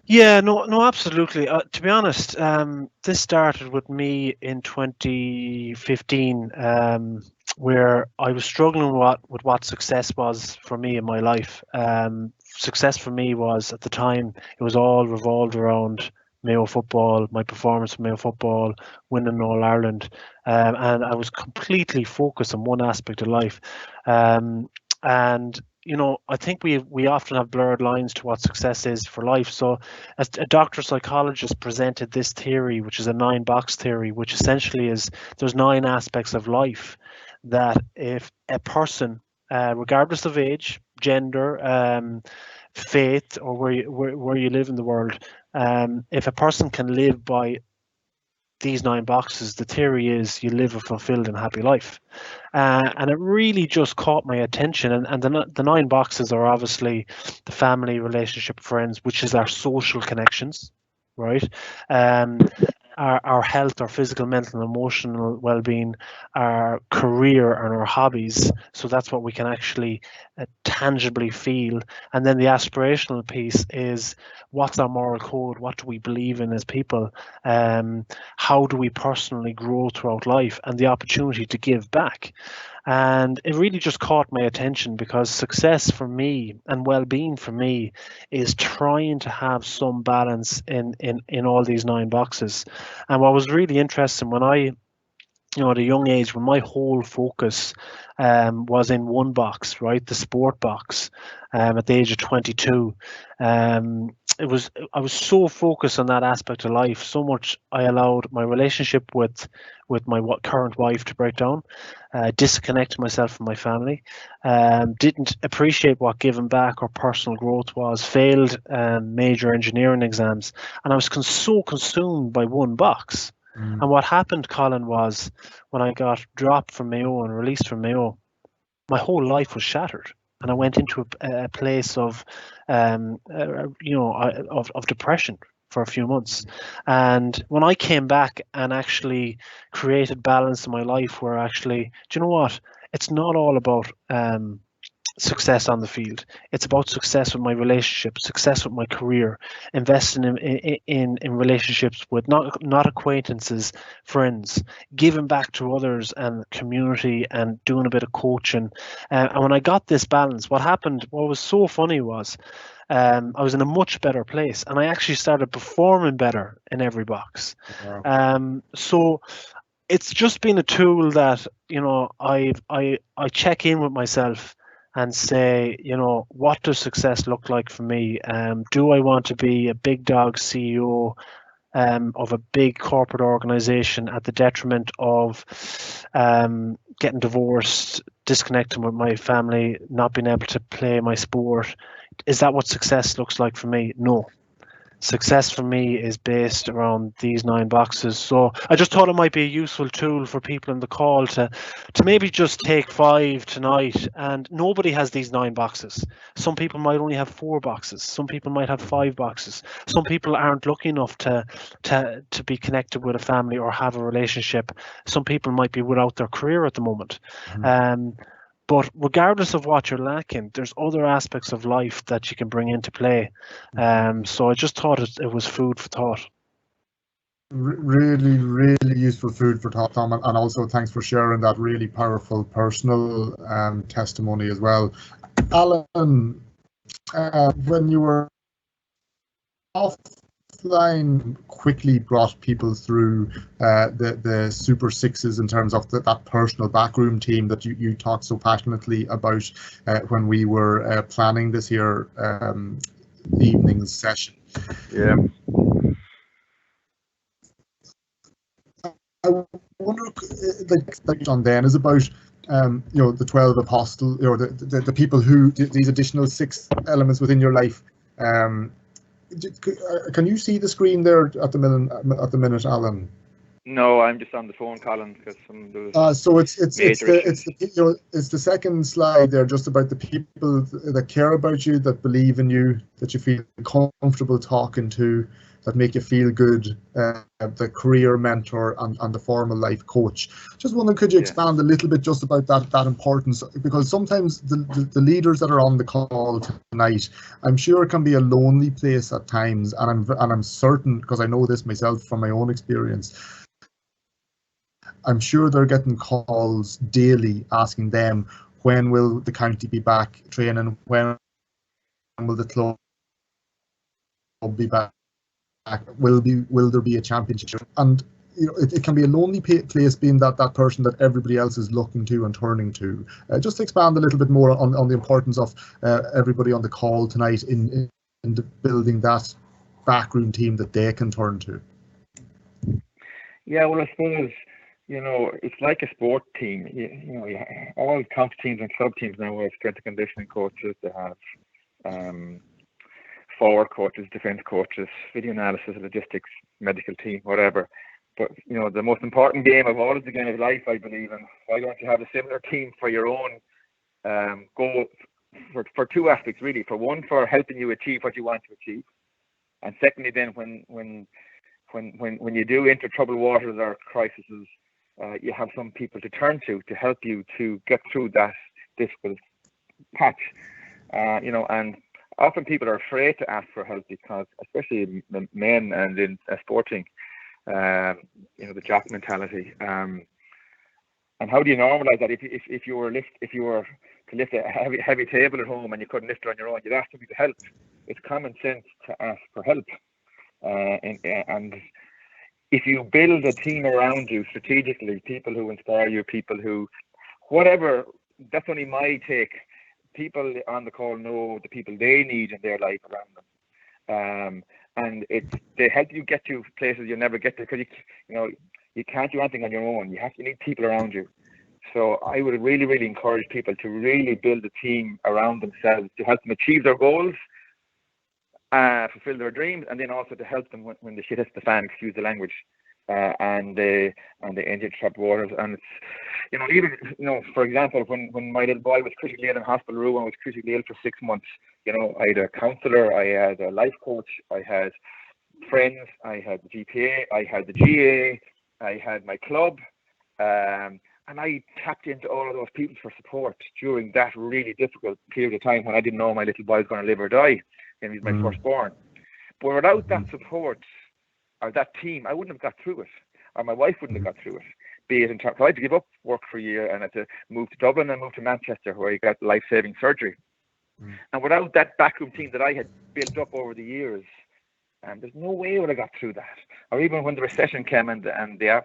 Yeah, no, absolutely. To be honest, this started with me in 2015, where I was struggling with what success was for me in my life. Success for me was, at the time, it was all revolved around Mayo football, my performance in Mayo football, winning All Ireland, and I was completely focused on one aspect of life. And I think we often have blurred lines to what success is for life. So as a doctor psychologist presented this theory, which is a 9-box theory, which essentially is there's 9 aspects of life that if a person, regardless of age, gender, faith, or where you live in the world, if a person can live by these 9 boxes, the theory is you live a fulfilled and happy life. And it really just caught my attention. And the 9 boxes are obviously the family, relationship, friends, which is our social connections, right? Our health, our physical, mental, and emotional well-being, our career, and our hobbies. So that's what we can actually tangibly feel. And then the aspirational piece is, what's our moral code? What do we believe in as people? How do we personally grow throughout life? And the opportunity to give back. And it really just caught my attention, because success for me and well-being for me is trying to have some balance in all these 9 boxes. And what was really interesting when I, at a young age, when my whole focus was in one box, right, the sport box, at the age of 22. I was so focused on that aspect of life, so much I allowed my relationship with my current wife to break down, disconnected myself from my family, didn't appreciate what giving back or personal growth was, failed major engineering exams, and I was so consumed by one box. And what happened, Colin, was when I got dropped from Mayo and released from Mayo, my whole life was shattered, and I went into a place of, of depression for a few months. And when I came back and actually created balance in my life, where actually, do you know what? It's not all about success on the field. It's about success with my relationship, success with my career, investing in relationships with not acquaintances, friends, giving back to others and community, and doing a bit of coaching. And when I got this balance, what was so funny was I was in a much better place, and I actually started performing better in every box. Wow. So it's just been a tool that, I check in with myself and say, what does success look like for me? Do I want to be a big dog CEO of a big corporate organization at the detriment of getting divorced, disconnecting with my family, not being able to play my sport? Is that what success looks like for me? No. Success for me is based around these 9 boxes. So I just thought it might be a useful tool for people in the call to maybe just take 5 tonight. And nobody has these 9 boxes. Some people might only have 4 boxes. Some people might have 5 boxes. Some people aren't lucky enough to be connected with a family or have a relationship. Some people might be without their career at the moment. But regardless of what you're lacking, there's other aspects of life that you can bring into play. So I just thought it was food for thought. Really, really useful food for thought, Tom, and also thanks for sharing that really powerful personal testimony as well. Alan, when you were offline, quickly brought people through the Super Sixes in terms of that personal backroom team that you talked so passionately about when we were planning this year evening's session. Yeah. I wonder, like John then, is about the 12 apostles, the people who these additional 6 elements within your life. Can you see the screen there at the minute, Alan? No, I'm just on the phone, Colin, because so it's the second slide there, just about the people that care about you, that believe in you, that you feel comfortable talking to, that make you feel good, the career mentor and the formal life coach. Just wondering, could you expand a little bit just about that importance? Because sometimes the leaders that are on the call tonight, I'm sure it can be a lonely place at times, and I'm certain, because I know this myself from my own experience, I'm sure they're getting calls daily asking them, when will the county be back training? When will the club be back? Will there be a championship? And it can be a lonely place, being that person that everybody else is looking to and turning to. Just to expand a little bit more on the importance of everybody on the call tonight in building that backroom team that they can turn to. Yeah, well, I suppose it's like a sport team. All comp teams and club teams now have strength and conditioning coaches. They have forward coaches, defence coaches, video analysis, logistics, medical team, whatever. But the most important game of all is the game of life, I believe. And why don't you have a similar team for your own goal, for 2 aspects really? For one, for helping you achieve what you want to achieve, and secondly, then when you do enter troubled waters or crises, you have some people to turn to help you to get through that difficult patch. And often people are afraid to ask for help, because, especially men and in sporting, the jock mentality, And how do you normalize that? If you were to lift a heavy table at home and you couldn't lift it on your own, you'd ask somebody to help. It's common sense to ask for help. And if you build a team around you strategically, people who inspire you, people who, whatever, that's only my take. People on the call know the people they need in their life around them. And they help you get to places you'll never get to, because you can't do anything on your own. You need people around you. So I would really, really encourage people to really build a team around themselves to help them achieve their goals, fulfill their dreams, and then also to help them when the shit hits the fan, excuse the language, and the engine trap waters. And it's, even, for example, when my little boy was critically ill in hospital room and was critically ill for 6 months, I had a counsellor, I had a life coach, I had friends, I had the GPA, I had the GAA, I had my club, and I tapped into all of those people for support during that really difficult period of time when I didn't know my little boy was going to live or die, and he's my firstborn. But without that support or that team, I wouldn't have got through it, or my wife wouldn't have got through it. Be it in terms, I had to give up work for a year and I had to move to Dublin and move to Manchester, where I got life-saving surgery. And without that backroom team that I had built up over the years, there's no way I would have got through that. Or even when the recession came and the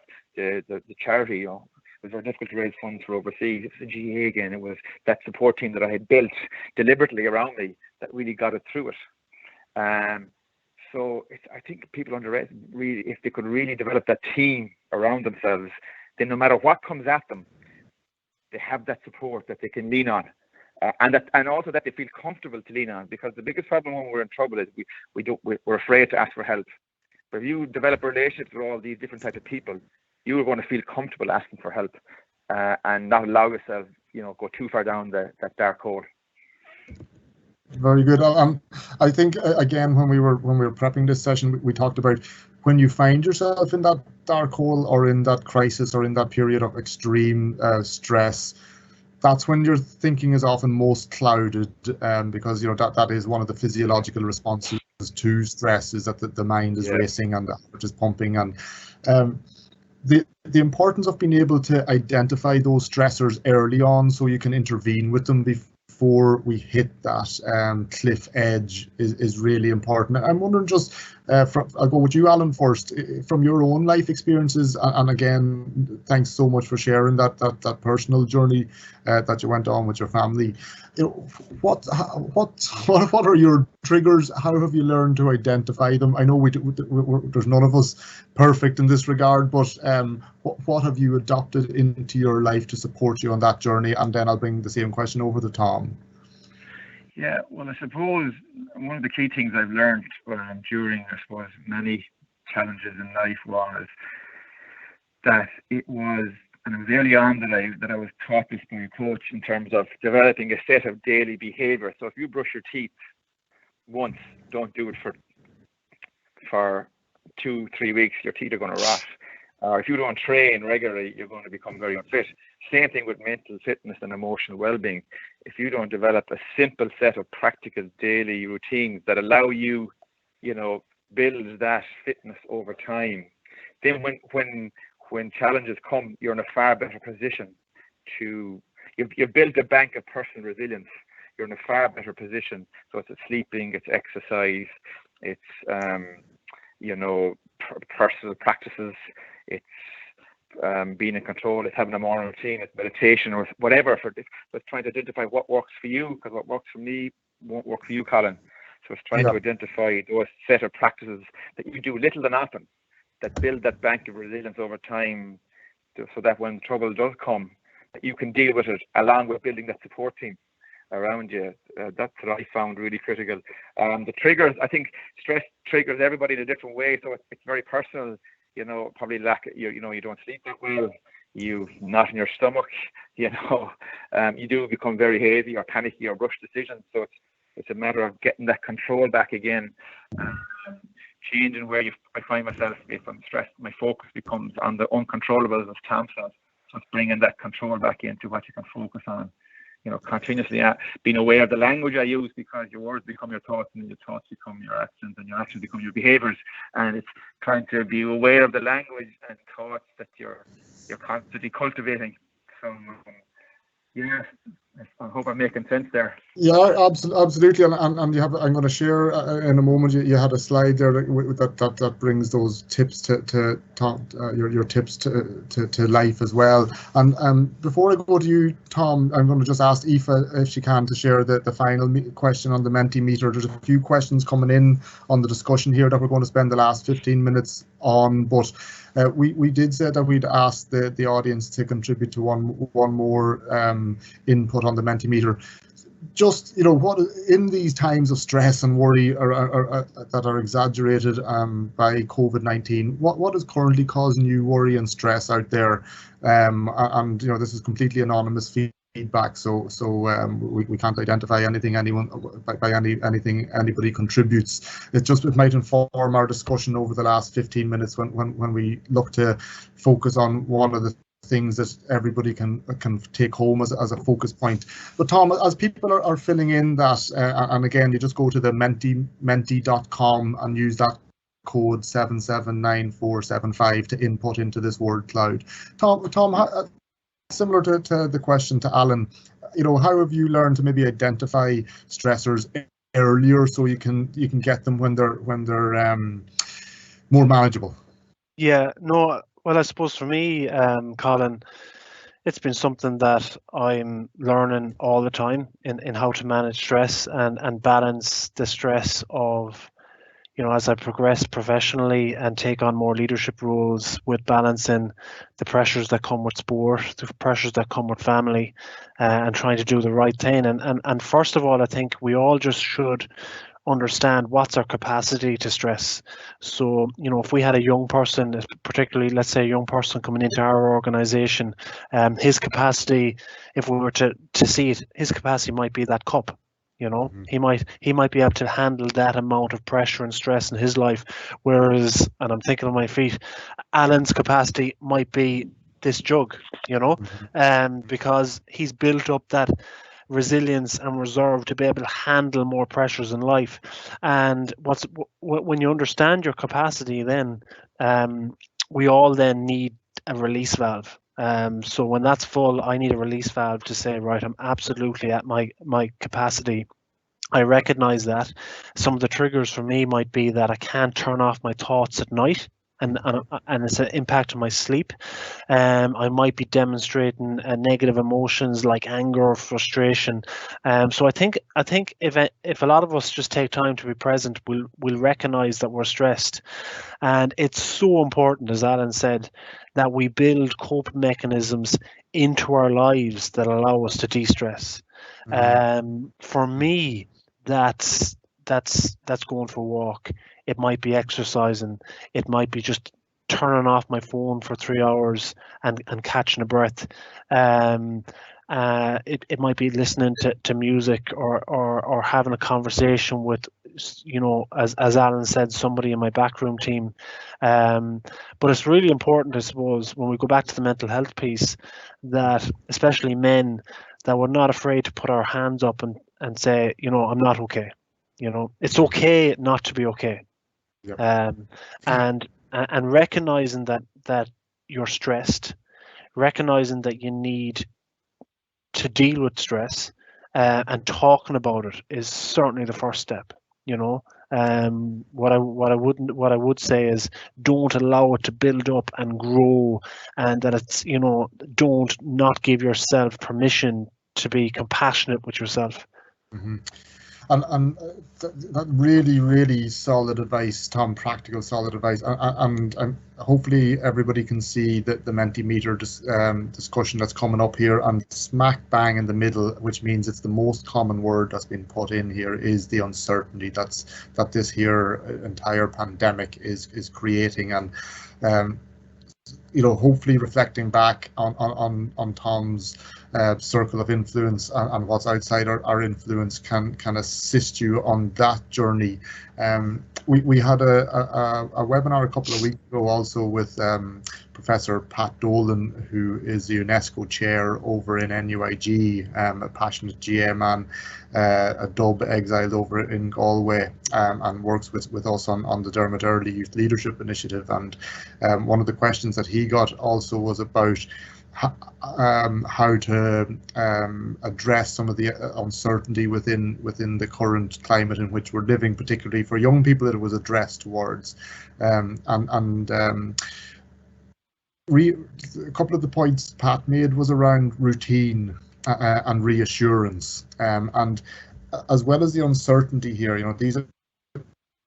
charity, it was very difficult to raise funds for overseas. It was the GAA again. It was that support team that I had built deliberately around me that really got it through it. So I think people underestimate, really, if they could really develop that team around themselves, then no matter what comes at them, they have that support that they can lean on. And also that they feel comfortable to lean on, because the biggest problem when we're in trouble is we're afraid to ask for help. But if you develop relationships with all these different types of people, you are going to feel comfortable asking for help, and not allow yourself, go too far down that dark hole. Very good. I think again, when we were prepping this session, we talked about when you find yourself in that dark hole or in that crisis or in that period of extreme stress. That's when your thinking is often most clouded, because that is one of the physiological responses to stress, is that the mind is racing and the heart is pumping, and the importance of being able to identify those stressors early on so you can intervene with them before we hit that cliff edge is really important. I'm wondering, just I'll go with you, Alan, first, from your own life experiences, and again, thanks so much for sharing that personal journey that you went on with your family. What are your triggers? How have you learned to identify them? I know there's none of us perfect in this regard, but what have you adopted into your life to support you on that journey? And then I'll bring the same question over to Tom. Yeah, well, I suppose one of the key things I've learned during, many challenges in life was that it was early on that I was taught this by a coach in terms of developing a set of daily behavior. So if you brush your teeth once, don't do it for 2-3 weeks, your teeth are going to rot. Or if you don't train regularly, you're going to become very unfit. Same thing with mental fitness and emotional well-being. If you don't develop a simple set of practical daily routines that allow you, build that fitness over time, then when challenges come, you're in a far better position you've built a bank of personal resilience. You're in a far better position. So it's sleeping, it's exercise, it's personal practices, it's being in control, it's having a morning routine, it's meditation, or whatever. But trying to identify what works for you, because what works for me won't work for you, Colin. So it's trying to identify those set of practices that you do little and often, that build that bank of resilience over time, so that when trouble does come, that you can deal with it, along with building that support team around you. That's what I found really critical. The triggers, I think stress triggers everybody in a different way, so it's very personal. Probably you don't sleep that well, you've not in your stomach, you do become very hazy or panicky or rush decisions. So it's a matter of getting that control back again, changing where I find myself. If I'm stressed, my focus becomes on the uncontrollables, as Tom says. So it's bringing that control back into what you can focus on. Continuously being aware of the language I use, because your words become your thoughts, and your thoughts become your actions, and your actions become your behaviors. And it's trying to be aware of the language and thoughts that you're constantly cultivating. outcome. Yeah, I hope I'm making sense there. Yeah, absolutely. And you have, I'm going to share in a moment. You had a slide there that brings those tips to Tom, your tips to life as well. And before I go to you, Tom, I'm going to just ask Aoife if she can to share the final question on the Mentimeter. There's a few questions coming in on the discussion here that we're going to spend the last 15 minutes on, but we did say that we'd ask the audience to contribute to one more input on the Mentimeter. Just, what in these times of stress and worry that are exaggerated by COVID-19, what is currently causing you worry and stress out there? And this is completely anonymous feedback, so we can't identify anything anything anybody contributes. It might inform our discussion over the last 15 minutes when we look to focus on one of the things that everybody can take home as a focus point. But Tom, as people are filling in that, and again, you just go to the menti.com and use that code 779475 to input into this word cloud. Tom, similar to the question to Alan, how have you learned to maybe identify stressors earlier so you can get them when they're more manageable? Yeah, no. Well, I suppose for me, Colin, it's been something that I'm learning all the time in how to manage stress and balance the stress of, as I progress professionally and take on more leadership roles, with balancing the pressures that come with sport, the pressures that come with family, and trying to do the right thing. And first of all, I think we all just should understand what's our capacity to stress. So, if we had a young person, particularly, let's say a young person coming into our organization, his capacity, if we were to see it, his capacity might be that cup. He might be able to handle that amount of pressure and stress in his life, whereas, and I'm thinking on my feet, Alan's capacity might be this jug, because he's built up that resilience and reserve to be able to handle more pressures in life. And when you understand your capacity, then we all then need a release valve. So when that's full, I need a release valve to say, right, I'm absolutely at my capacity. I recognize that. Some of the triggers for me might be that I can't turn off my thoughts at night, and it's an impact on my sleep. I might be demonstrating negative emotions like anger or frustration. So I think if a lot of us just take time to be present, we'll recognize that we're stressed. And it's so important, as Alan said, that we build coping mechanisms into our lives that allow us to de-stress. For me, that's going for a walk. It might be exercising. It might be just turning off my phone for 3 hours and catching a breath. It might be listening to music or having a conversation with, as Alan said, somebody in my backroom team. But it's really important, I suppose, when we go back to the mental health piece, that especially men, that we're not afraid to put our hands up and say, I'm not okay. It's okay not to be okay. Yep. And recognizing that you're stressed, recognizing that you need to deal with stress, and talking about it is certainly the first step. What I would say is, don't allow it to build up and grow, and that it's, don't not give yourself permission to be compassionate with yourself. Mm-hmm. And that really solid advice, Tom. Practical, solid advice, and hopefully everybody can see that the Mentimeter discussion that's coming up here, and smack bang in the middle, which means it's the most common word that's been put in here, is the uncertainty that this here entire pandemic is creating. And hopefully reflecting back on Tom's circle of influence and what's outside our influence can assist you on that journey. We had a webinar a couple of weeks ago also with Professor Pat Dolan, who is the UNESCO chair over in NUIG, a passionate GAA man, a Dub exiled over in Galway, and works with us on the Dermot Early Youth Leadership Initiative. And one of the questions that he got also was about how to address some of the uncertainty within the current climate in which we're living, particularly for young people that it was addressed towards. A couple of the points Pat made was around routine and reassurance, and as well as the uncertainty here, these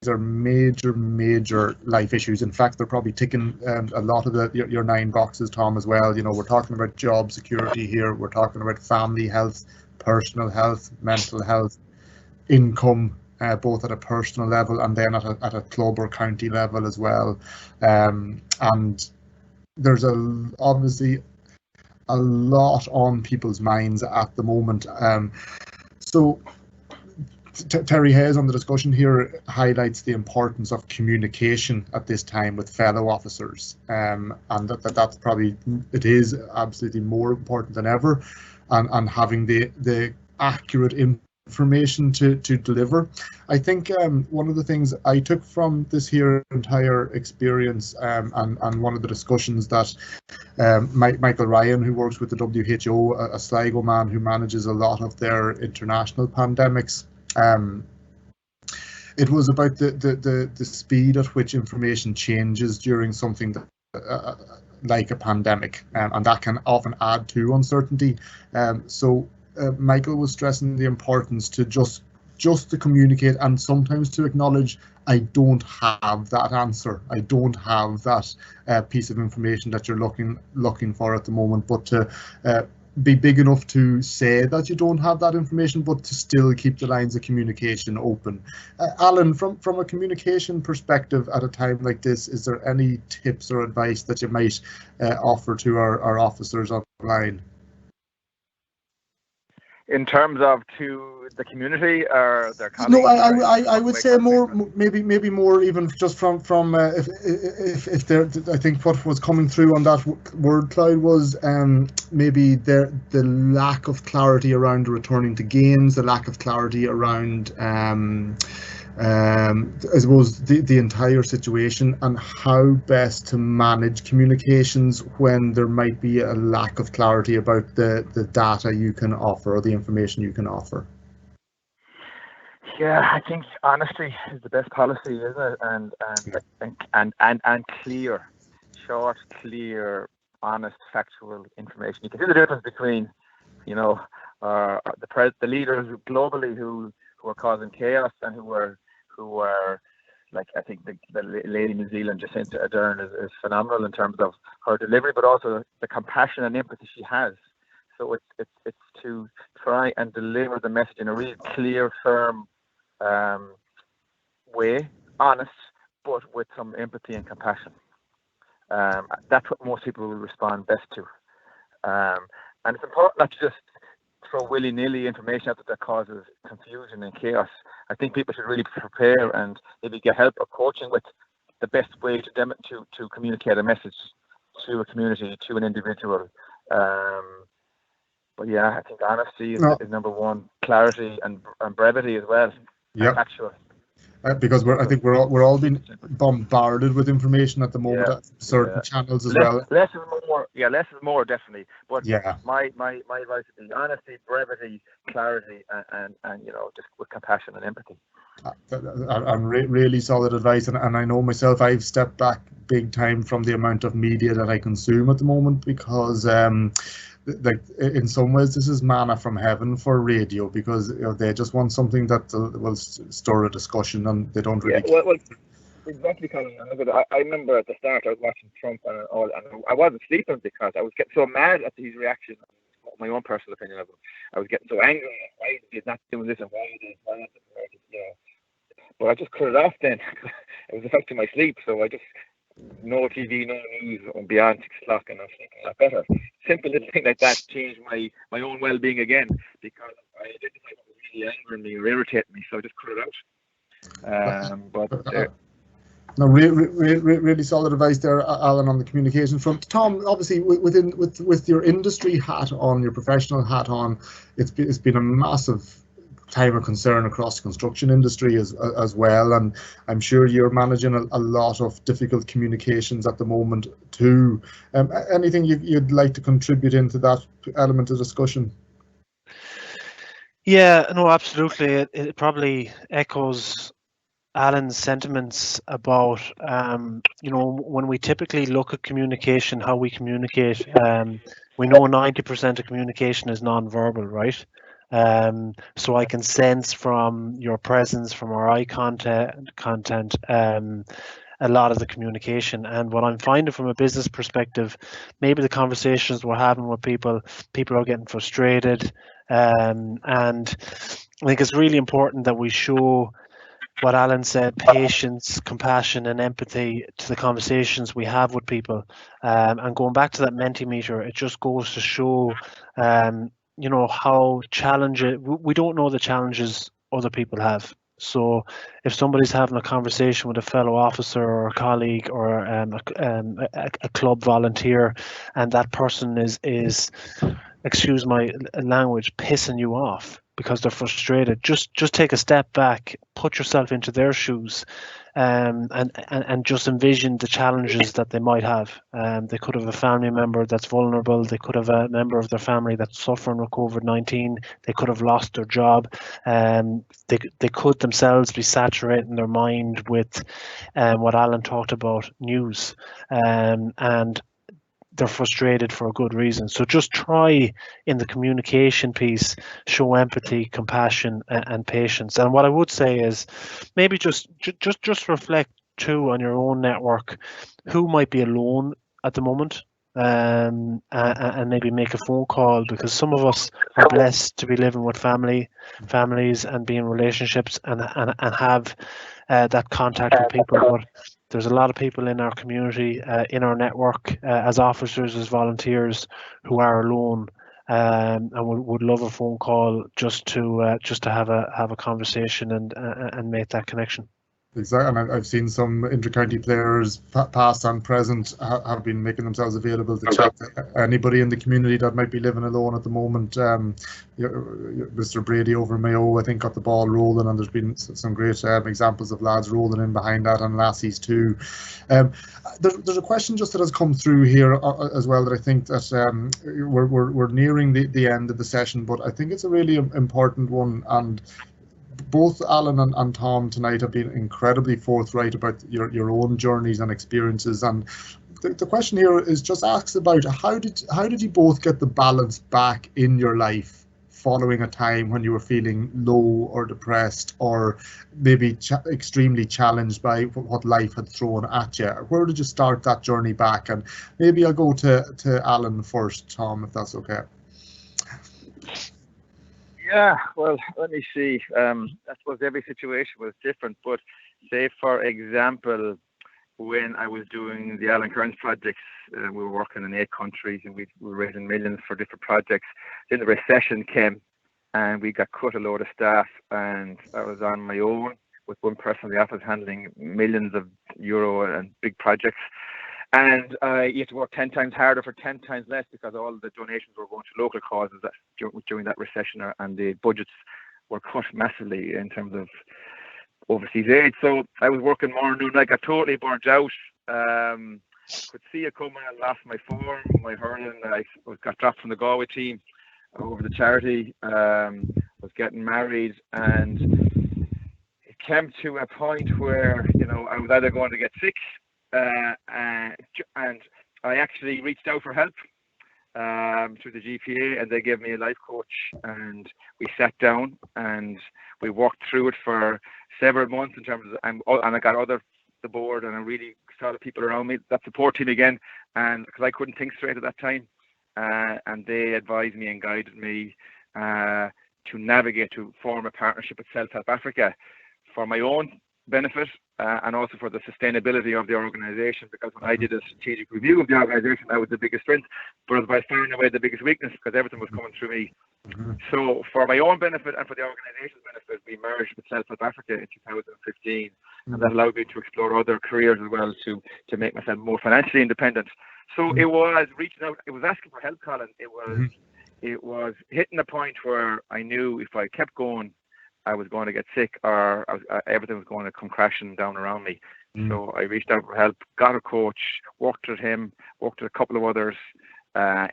are major life issues. In fact, they're probably ticking a lot of your 9 boxes, Tom, as well. We're talking about job security here. We're talking about family health, personal health, mental health, income, both at a personal level and then at a club or county level as well. And there's obviously a lot on people's minds at the moment. So Terry Hayes on the discussion here highlights the importance of communication at this time with fellow officers, and that's probably, it is absolutely more important than ever, and having the accurate information to deliver. I think one of the things I took from this here entire experience, and one of the discussions that Michael Ryan, who works with the WHO, a Sligo man who manages a lot of their international pandemics, it was about the speed at which information changes during something that, like a pandemic, and that can often add to uncertainty. So Michael was stressing the importance to just to communicate, and sometimes to acknowledge, I don't have that answer, I don't have that piece of information that you're looking for at the moment, but to be big enough to say that you don't have that information, but to still keep the lines of communication open. Alan, from a communication perspective at a time like this, is there any tips or advice that you might offer to our officers online? In terms of to the community or their colleagues? No, I would say more, maybe more even just from if there, I think what was coming through on that word cloud was maybe the lack of clarity around returning to games, the lack of clarity around I suppose the entire situation, and how best to manage communications when there might be a lack of clarity about the data you can offer or the information you can offer. Yeah, I think honesty is the best policy, isn't it? And clear, short, clear, honest, factual information. You can see the difference between, the leaders globally who are causing chaos and who are like, I think the lady in New Zealand, Jacinta Ardern, is phenomenal in terms of her delivery, but also the compassion and empathy she has. So it's to try and deliver the message in a really clear, firm way, honest, but with some empathy and compassion. That's what most people will respond best to. And it's important not to just throw willy-nilly information out that causes confusion and chaos. I think people should really prepare and maybe get help or coaching with the best way to communicate a message to a community, to an individual. But yeah, I think honesty is number one. Clarity and brevity as well. Yeah. Actual. Because I think we're all being bombarded with information at the moment at certain channels as well. Less is more. Yeah, less is more, definitely. But yeah, my advice would be honesty, brevity, clarity, and just with compassion and empathy. And really solid advice, and I know myself, I've stepped back big time from the amount of media that I consume at the moment, because like in some ways this is manna from heaven for radio, because they just want something that will stir a discussion, and they don't really well, exactly, Colin. I remember at the start I was watching Trump and all, and I wasn't sleeping because I was getting so mad at his reaction. My own personal opinion of him, I was getting so angry. Why is he not doing this, and why is it, but I just cut it off then. It was affecting my sleep, so I just no TV, no news beyond 6 o'clock, and I'm sleeping a lot better. Simple little thing like that changed my own well-being again, because I identified what was really angering me or irritating me, so I just cut it out. No, really solid advice there, Alan, on the communication front. Tom, obviously with your industry hat on, your professional hat on, it's been a massive time of concern across the construction industry as well, and I'm sure you're managing a lot of difficult communications at the moment too. Anything you'd like to contribute into that element of discussion? Yeah, no, absolutely. It probably echoes Alan's sentiments about, when we typically look at communication, how we communicate, we know 90% of communication is non-verbal, right? So I can sense from your presence, from our eye content, a lot of the communication. And what I'm finding from a business perspective, maybe the conversations we're having with people are getting frustrated. And I think it's really important that we show what Alan said, patience, compassion and empathy to the conversations we have with people. And going back to that Mentimeter, it just goes to show, how challenging, we don't know the challenges other people have. So if somebody's having a conversation with a fellow officer or a colleague or a club volunteer, and that person is, excuse my language, pissing you off because they're frustrated, just take a step back, put yourself into their shoes, and just envision the challenges that they might have. They could have a family member that's vulnerable. They could have a member of their family that's suffering with COVID-19. They could have lost their job. They could themselves be saturating their mind with what Alan talked about, news, and they're frustrated for a good reason. So just try in the communication piece, show empathy, compassion, and patience. And what I would say is maybe just reflect too on your own network, who might be alone at the moment, and maybe make a phone call, because some of us are blessed to be living with families and be in relationships and have that contact with people. But there's a lot of people in our community, in our network, as officers, as volunteers, who are alone, and would love a phone call just to have a conversation and make that connection. Exactly, and I've seen some inter-county players, past and present, have been making themselves available to chat to anybody in the community that might be living alone at the moment. Mr. Brady over Mayo, I think, got the ball rolling, and there's been some great examples of lads rolling in behind that, and lassies too. There's a question just that has come through here as well, that I think that we're nearing the end of the session, but I think it's a really important one. And both Alan and Tom tonight have been incredibly forthright about your own journeys and experiences, and the question here is just asks about how did you both get the balance back in your life following a time when you were feeling low or depressed, or maybe extremely challenged by what life had thrown at you? Where did you start that journey back? And maybe I'll go to Alan first, Tom, if that's okay. Yeah, well, let me see. I suppose every situation was different, but say, for example, when I was doing the Alan Kerins projects, we were working in 8 countries and we were raising millions for different projects. Then the recession came and we got cut a load of staff, and I was on my own with one person in the office handling millions of euro and big projects. And you had to work 10 times harder for 10 times less, because all the donations were going to local causes during that recession, and the budgets were cut massively in terms of overseas aid. So I was working more and I got totally burnt out. Could see it coming. I lost my form, my hurling. I got dropped from the Galway team over the charity. Was getting married, and it came to a point where I was either going to get sick. And I actually reached out for help through the GPA, and they gave me a life coach, and we sat down and we walked through it for several months in terms of, and I got the board, and I really saw the people around me, that support team again, and because I couldn't think straight at that time, and they advised me and guided me to navigate, to form a partnership with Self-Help Africa for my own benefit, and also for the sustainability of the organisation, because when I did a strategic review of the organisation, that was the biggest strength, but it was by far and away the biggest weakness, because everything was coming through me. So for my own benefit and for the organisation's benefit, we merged with Self-Help Africa in 2015, and that allowed me to explore other careers as well, to make myself more financially independent. So it was reaching out, it was asking for help, Colin. It was hitting a point where I knew if I kept going, I was going to get sick, or everything was going to come crashing down around me. So I reached out for help, got a coach, worked with him, worked with a couple of others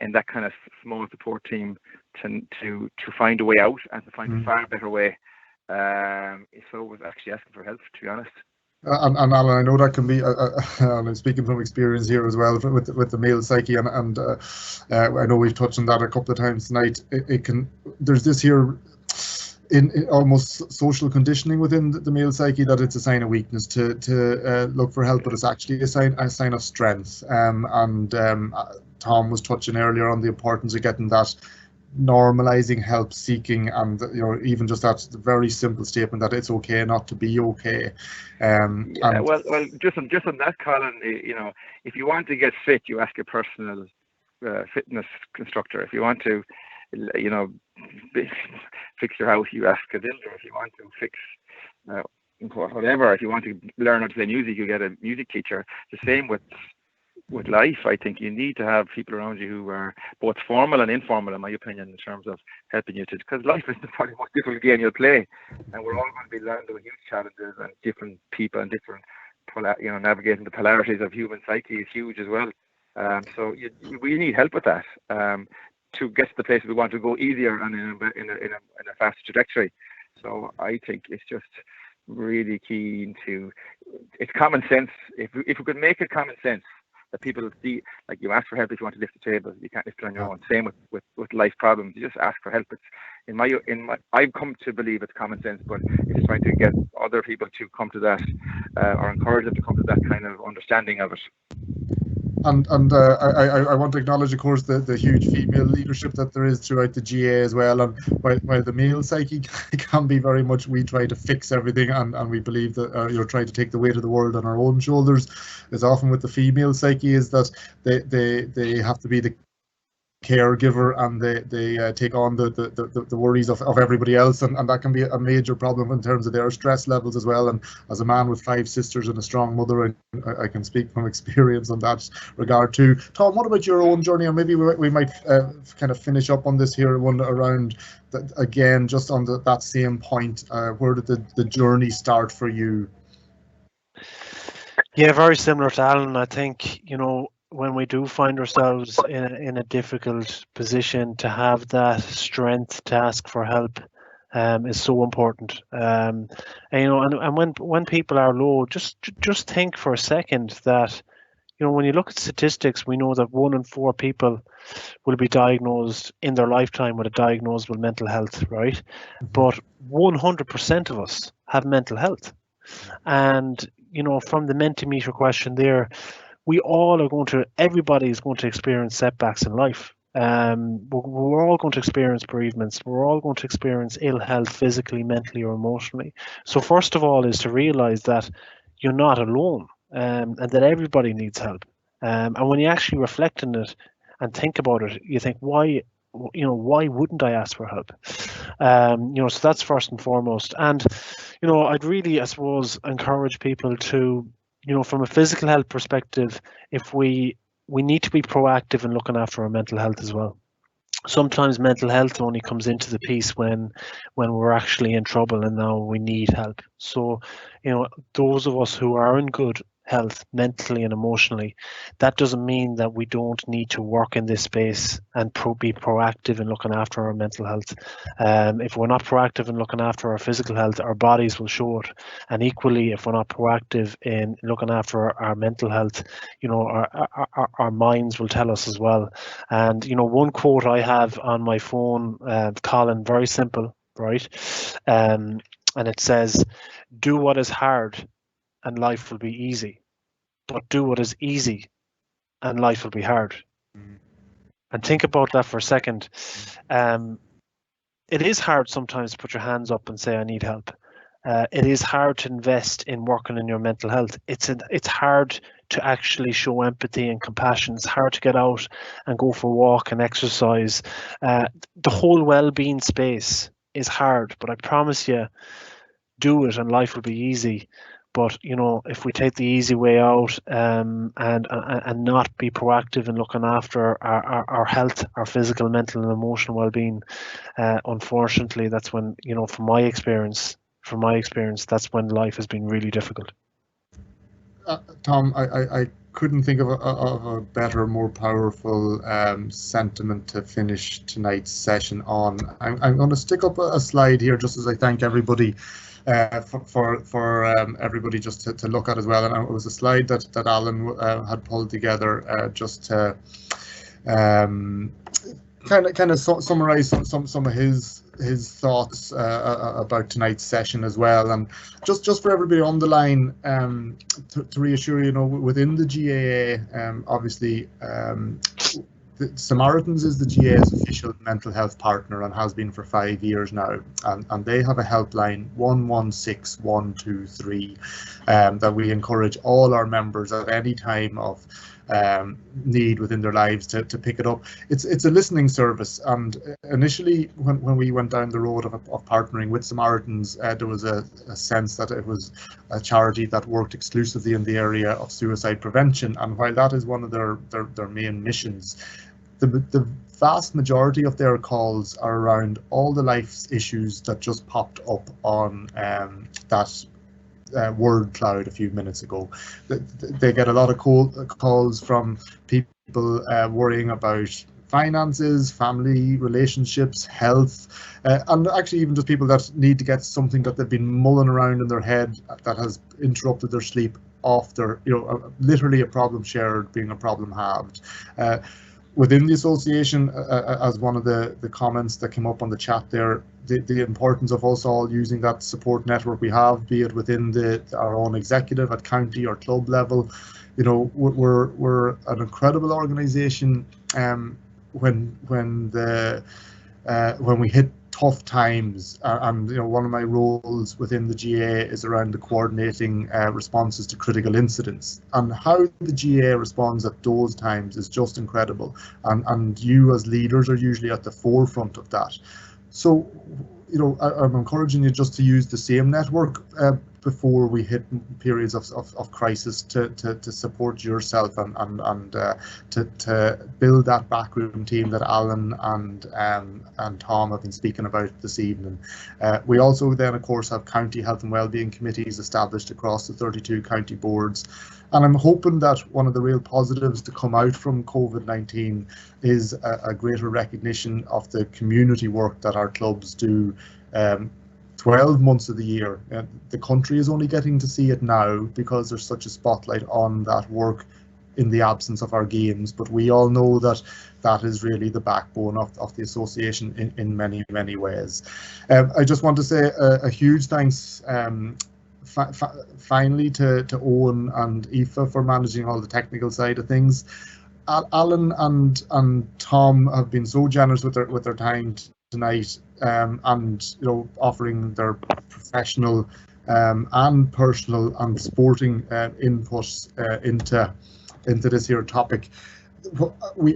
in that kind of small support team to find a way out and to find a far better way. So it was actually asking for help, to be honest. And Alan, I know that can be, and I'm speaking from experience here as well with the male psyche, and I know we've touched on that a couple of times tonight. It can, there's this here in almost social conditioning within the male psyche that it's a sign of weakness to look for help, but it's actually a sign of strength. Tom was touching earlier on the importance of getting that, normalizing help seeking, and even just that very simple statement that it's okay not to be okay. Well, just on that, Colin, if you want to get fit, you ask a personal fitness instructor. If you want to fix your house, you ask a builder. If you want to fix whatever, if you want to learn how to play music, you get a music teacher. The same with life. I think you need to have people around you who are both formal and informal, in my opinion, in terms of helping you to, because life is probably the most difficult game you'll play, and we're all going to be landing with huge challenges, and different people and different, navigating the polarities of human psyche is huge as well. So we need help with that to get to the place we want to go easier and in a faster trajectory. So I think it's just really key it's common sense. If we could make it common sense, that people see, like, you ask for help if you want to lift the table, you can't lift it on your own. Same with life problems, you just ask for help. It's I've come to believe it's common sense, but it's trying to get other people to come to that, or encourage them to come to that kind of understanding of it. And I want to acknowledge, of course, the huge female leadership that there is throughout the GAA as well. And while the male psyche can be very much, we try to fix everything, and we believe that you're trying to take the weight of the world on our own shoulders. As often with the female psyche is that they have to be the caregiver, and they take on the worries of everybody else, and that can be a major problem in terms of their stress levels as well. And as a man with 5 sisters and a strong mother, I can speak from experience on that regard too. Tom, what about your own journey? And maybe we might kind of finish up on this here one around that, again, just on that same point. Where did the journey start for you? Yeah, very similar to Alan. I think, when we do find ourselves in a difficult position, to have that strength to ask for help is so important. And when people are low, just think for a second that, when you look at statistics, we know that 1 in 4 people will be diagnosed in their lifetime with a diagnosable mental health, right? But 100% of us have mental health. And, from the Mentimeter question there, everybody is going to experience setbacks in life. We're all going to experience bereavements. We're all going to experience ill health, physically, mentally, or emotionally. So first of all is to realize that you're not alone, and that everybody needs help. And when you actually reflect on it and think about it, you think, why wouldn't I ask for help? So that's first and foremost. And, I'd really, I suppose, encourage people to, from a physical health perspective, if we need to be proactive in looking after our mental health as well. Sometimes mental health only comes into the piece when we're actually in trouble and now we need help. So, those of us who are in good health mentally and emotionally, that doesn't mean that we don't need to work in this space and be proactive in looking after our mental health. If we're not proactive in looking after our physical health, our bodies will show it. And equally, if we're not proactive in looking after our mental health, our minds will tell us as well. And one quote I have on my phone, Colin, very simple, right? And it says, "Do what is hard and life will be easy, but do what is easy and life will be hard." And think about that for a second. It is hard sometimes to put your hands up and say, I need help. It is hard to invest in working on your mental health. It's hard to actually show empathy and compassion. It's hard to get out and go for a walk and exercise. The whole well-being space is hard, but I promise you, do it and life will be easy. But if we take the easy way out and not be proactive in looking after our health, our physical, mental, and emotional well-being, unfortunately, that's when from my experience, that's when life has been really difficult. Tom, I couldn't think of a better, more powerful sentiment to finish tonight's session on. I'm going to stick up a slide here just as I thank everybody for everybody just to look at as well. And it was a slide that Alan had pulled together just to kind of summarize some of his thoughts about tonight's session as well. And just for everybody on the line, to reassure you, within the GAA, obviously the Samaritans is the GAA's official mental health partner and has been for 5 years now, and they have a helpline 116123 that we encourage all our members at any time of need within their lives to pick it up. It's a listening service, and initially when we went down the road of partnering with Samaritans, there was a sense that it was a charity that worked exclusively in the area of suicide prevention, and while that is one of their main missions, the vast majority of their calls are around all the life issues that just popped up on that word cloud a few minutes ago. They get a lot of calls from people worrying about finances, family, relationships, health, and actually even just people that need to get something that they've been mulling around in their head that has interrupted their sleep off their, literally a problem shared being a problem halved. Within the association, as one of the comments that came up on the chat there, the importance of us all using that support network we have, be it within our own executive at county or club level. We're an incredible organisation when we hit tough times, and one of my roles within the GAA is around the coordinating responses to critical incidents, and how the GAA responds at those times is just incredible, and you as leaders are usually at the forefront of that. So I'm encouraging you just to use the same network before we hit periods of crisis to support yourself and to build that backroom team that Alan and Tom have been speaking about this evening. We also then, of course, have county health and wellbeing committees established across the 32 county boards. And I'm hoping that one of the real positives to come out from COVID-19 is a greater recognition of the community work that our clubs do 12 months of the year. The country is only getting to see it now because there's such a spotlight on that work in the absence of our games, but we all know that that is really the backbone of the association in many, many ways. I just want to say a huge thanks finally to Owen and Aoife for managing all the technical side of things. Alan and Tom have been so generous with their time tonight, and offering their professional and personal and sporting inputs into this here topic.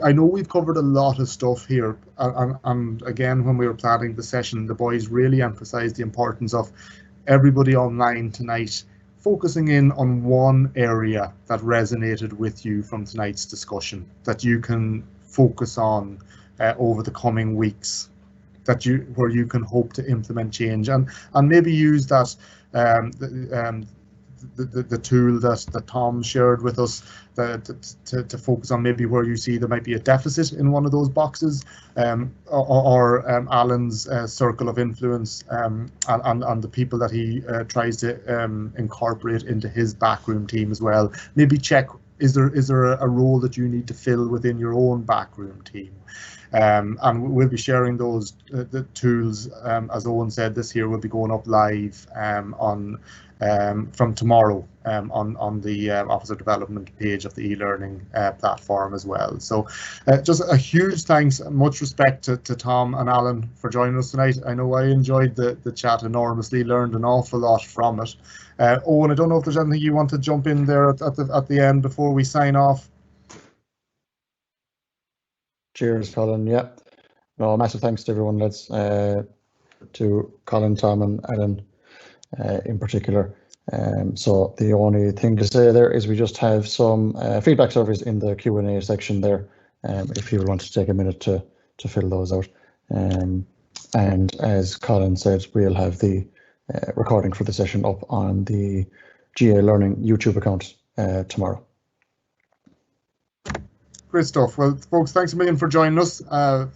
I know we've covered a lot of stuff here, and again, when we were planning the session, the boys really emphasised the importance of everybody online tonight focusing in on one area that resonated with you from tonight's discussion, that you can focus on over the coming weeks, where you can hope to implement change, and maybe use that the tool that Tom shared with us to focus on maybe where you see there might be a deficit in one of those boxes, or Alan's circle of influence, and the people that he tries to incorporate into his backroom team as well. Maybe check, is there a role that you need to fill within your own backroom team? And we'll be sharing those the tools, as Owen said, this year will be going up live from tomorrow on the Officer Development page of the e-learning platform as well. So just a huge thanks and much respect to Tom and Alan for joining us tonight. I know I enjoyed the chat enormously, learned an awful lot from it. Owen, I don't know if there's anything you want to jump in there at the end before we sign off. Cheers, Colin. Yeah, no, massive thanks to everyone, lads, to Colin, Tom and Alan in particular. So the only thing to say there is we just have some feedback surveys in the Q&A section there, if you want to take a minute to fill those out. And as Colin said, we'll have the recording for the session up on the GAALearning YouTube account tomorrow. Great stuff. Well, folks, thanks a million for joining us.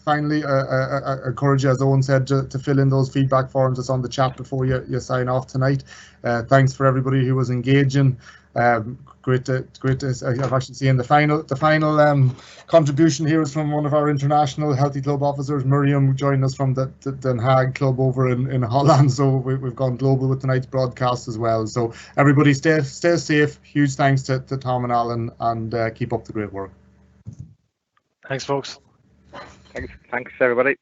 Finally, I encourage you, as Owen said, to fill in those feedback forms that's on the chat before you sign off tonight. Thanks for everybody who was engaging. Great to I've actually seen the final contribution here is from one of our international Healthy Club officers, Miriam, joining us from the Den Haag club over in Holland. So we've gone global with tonight's broadcast as well. So everybody stay safe. Huge thanks to Tom and Alan, and keep up the great work. Thanks, folks. Thanks everybody.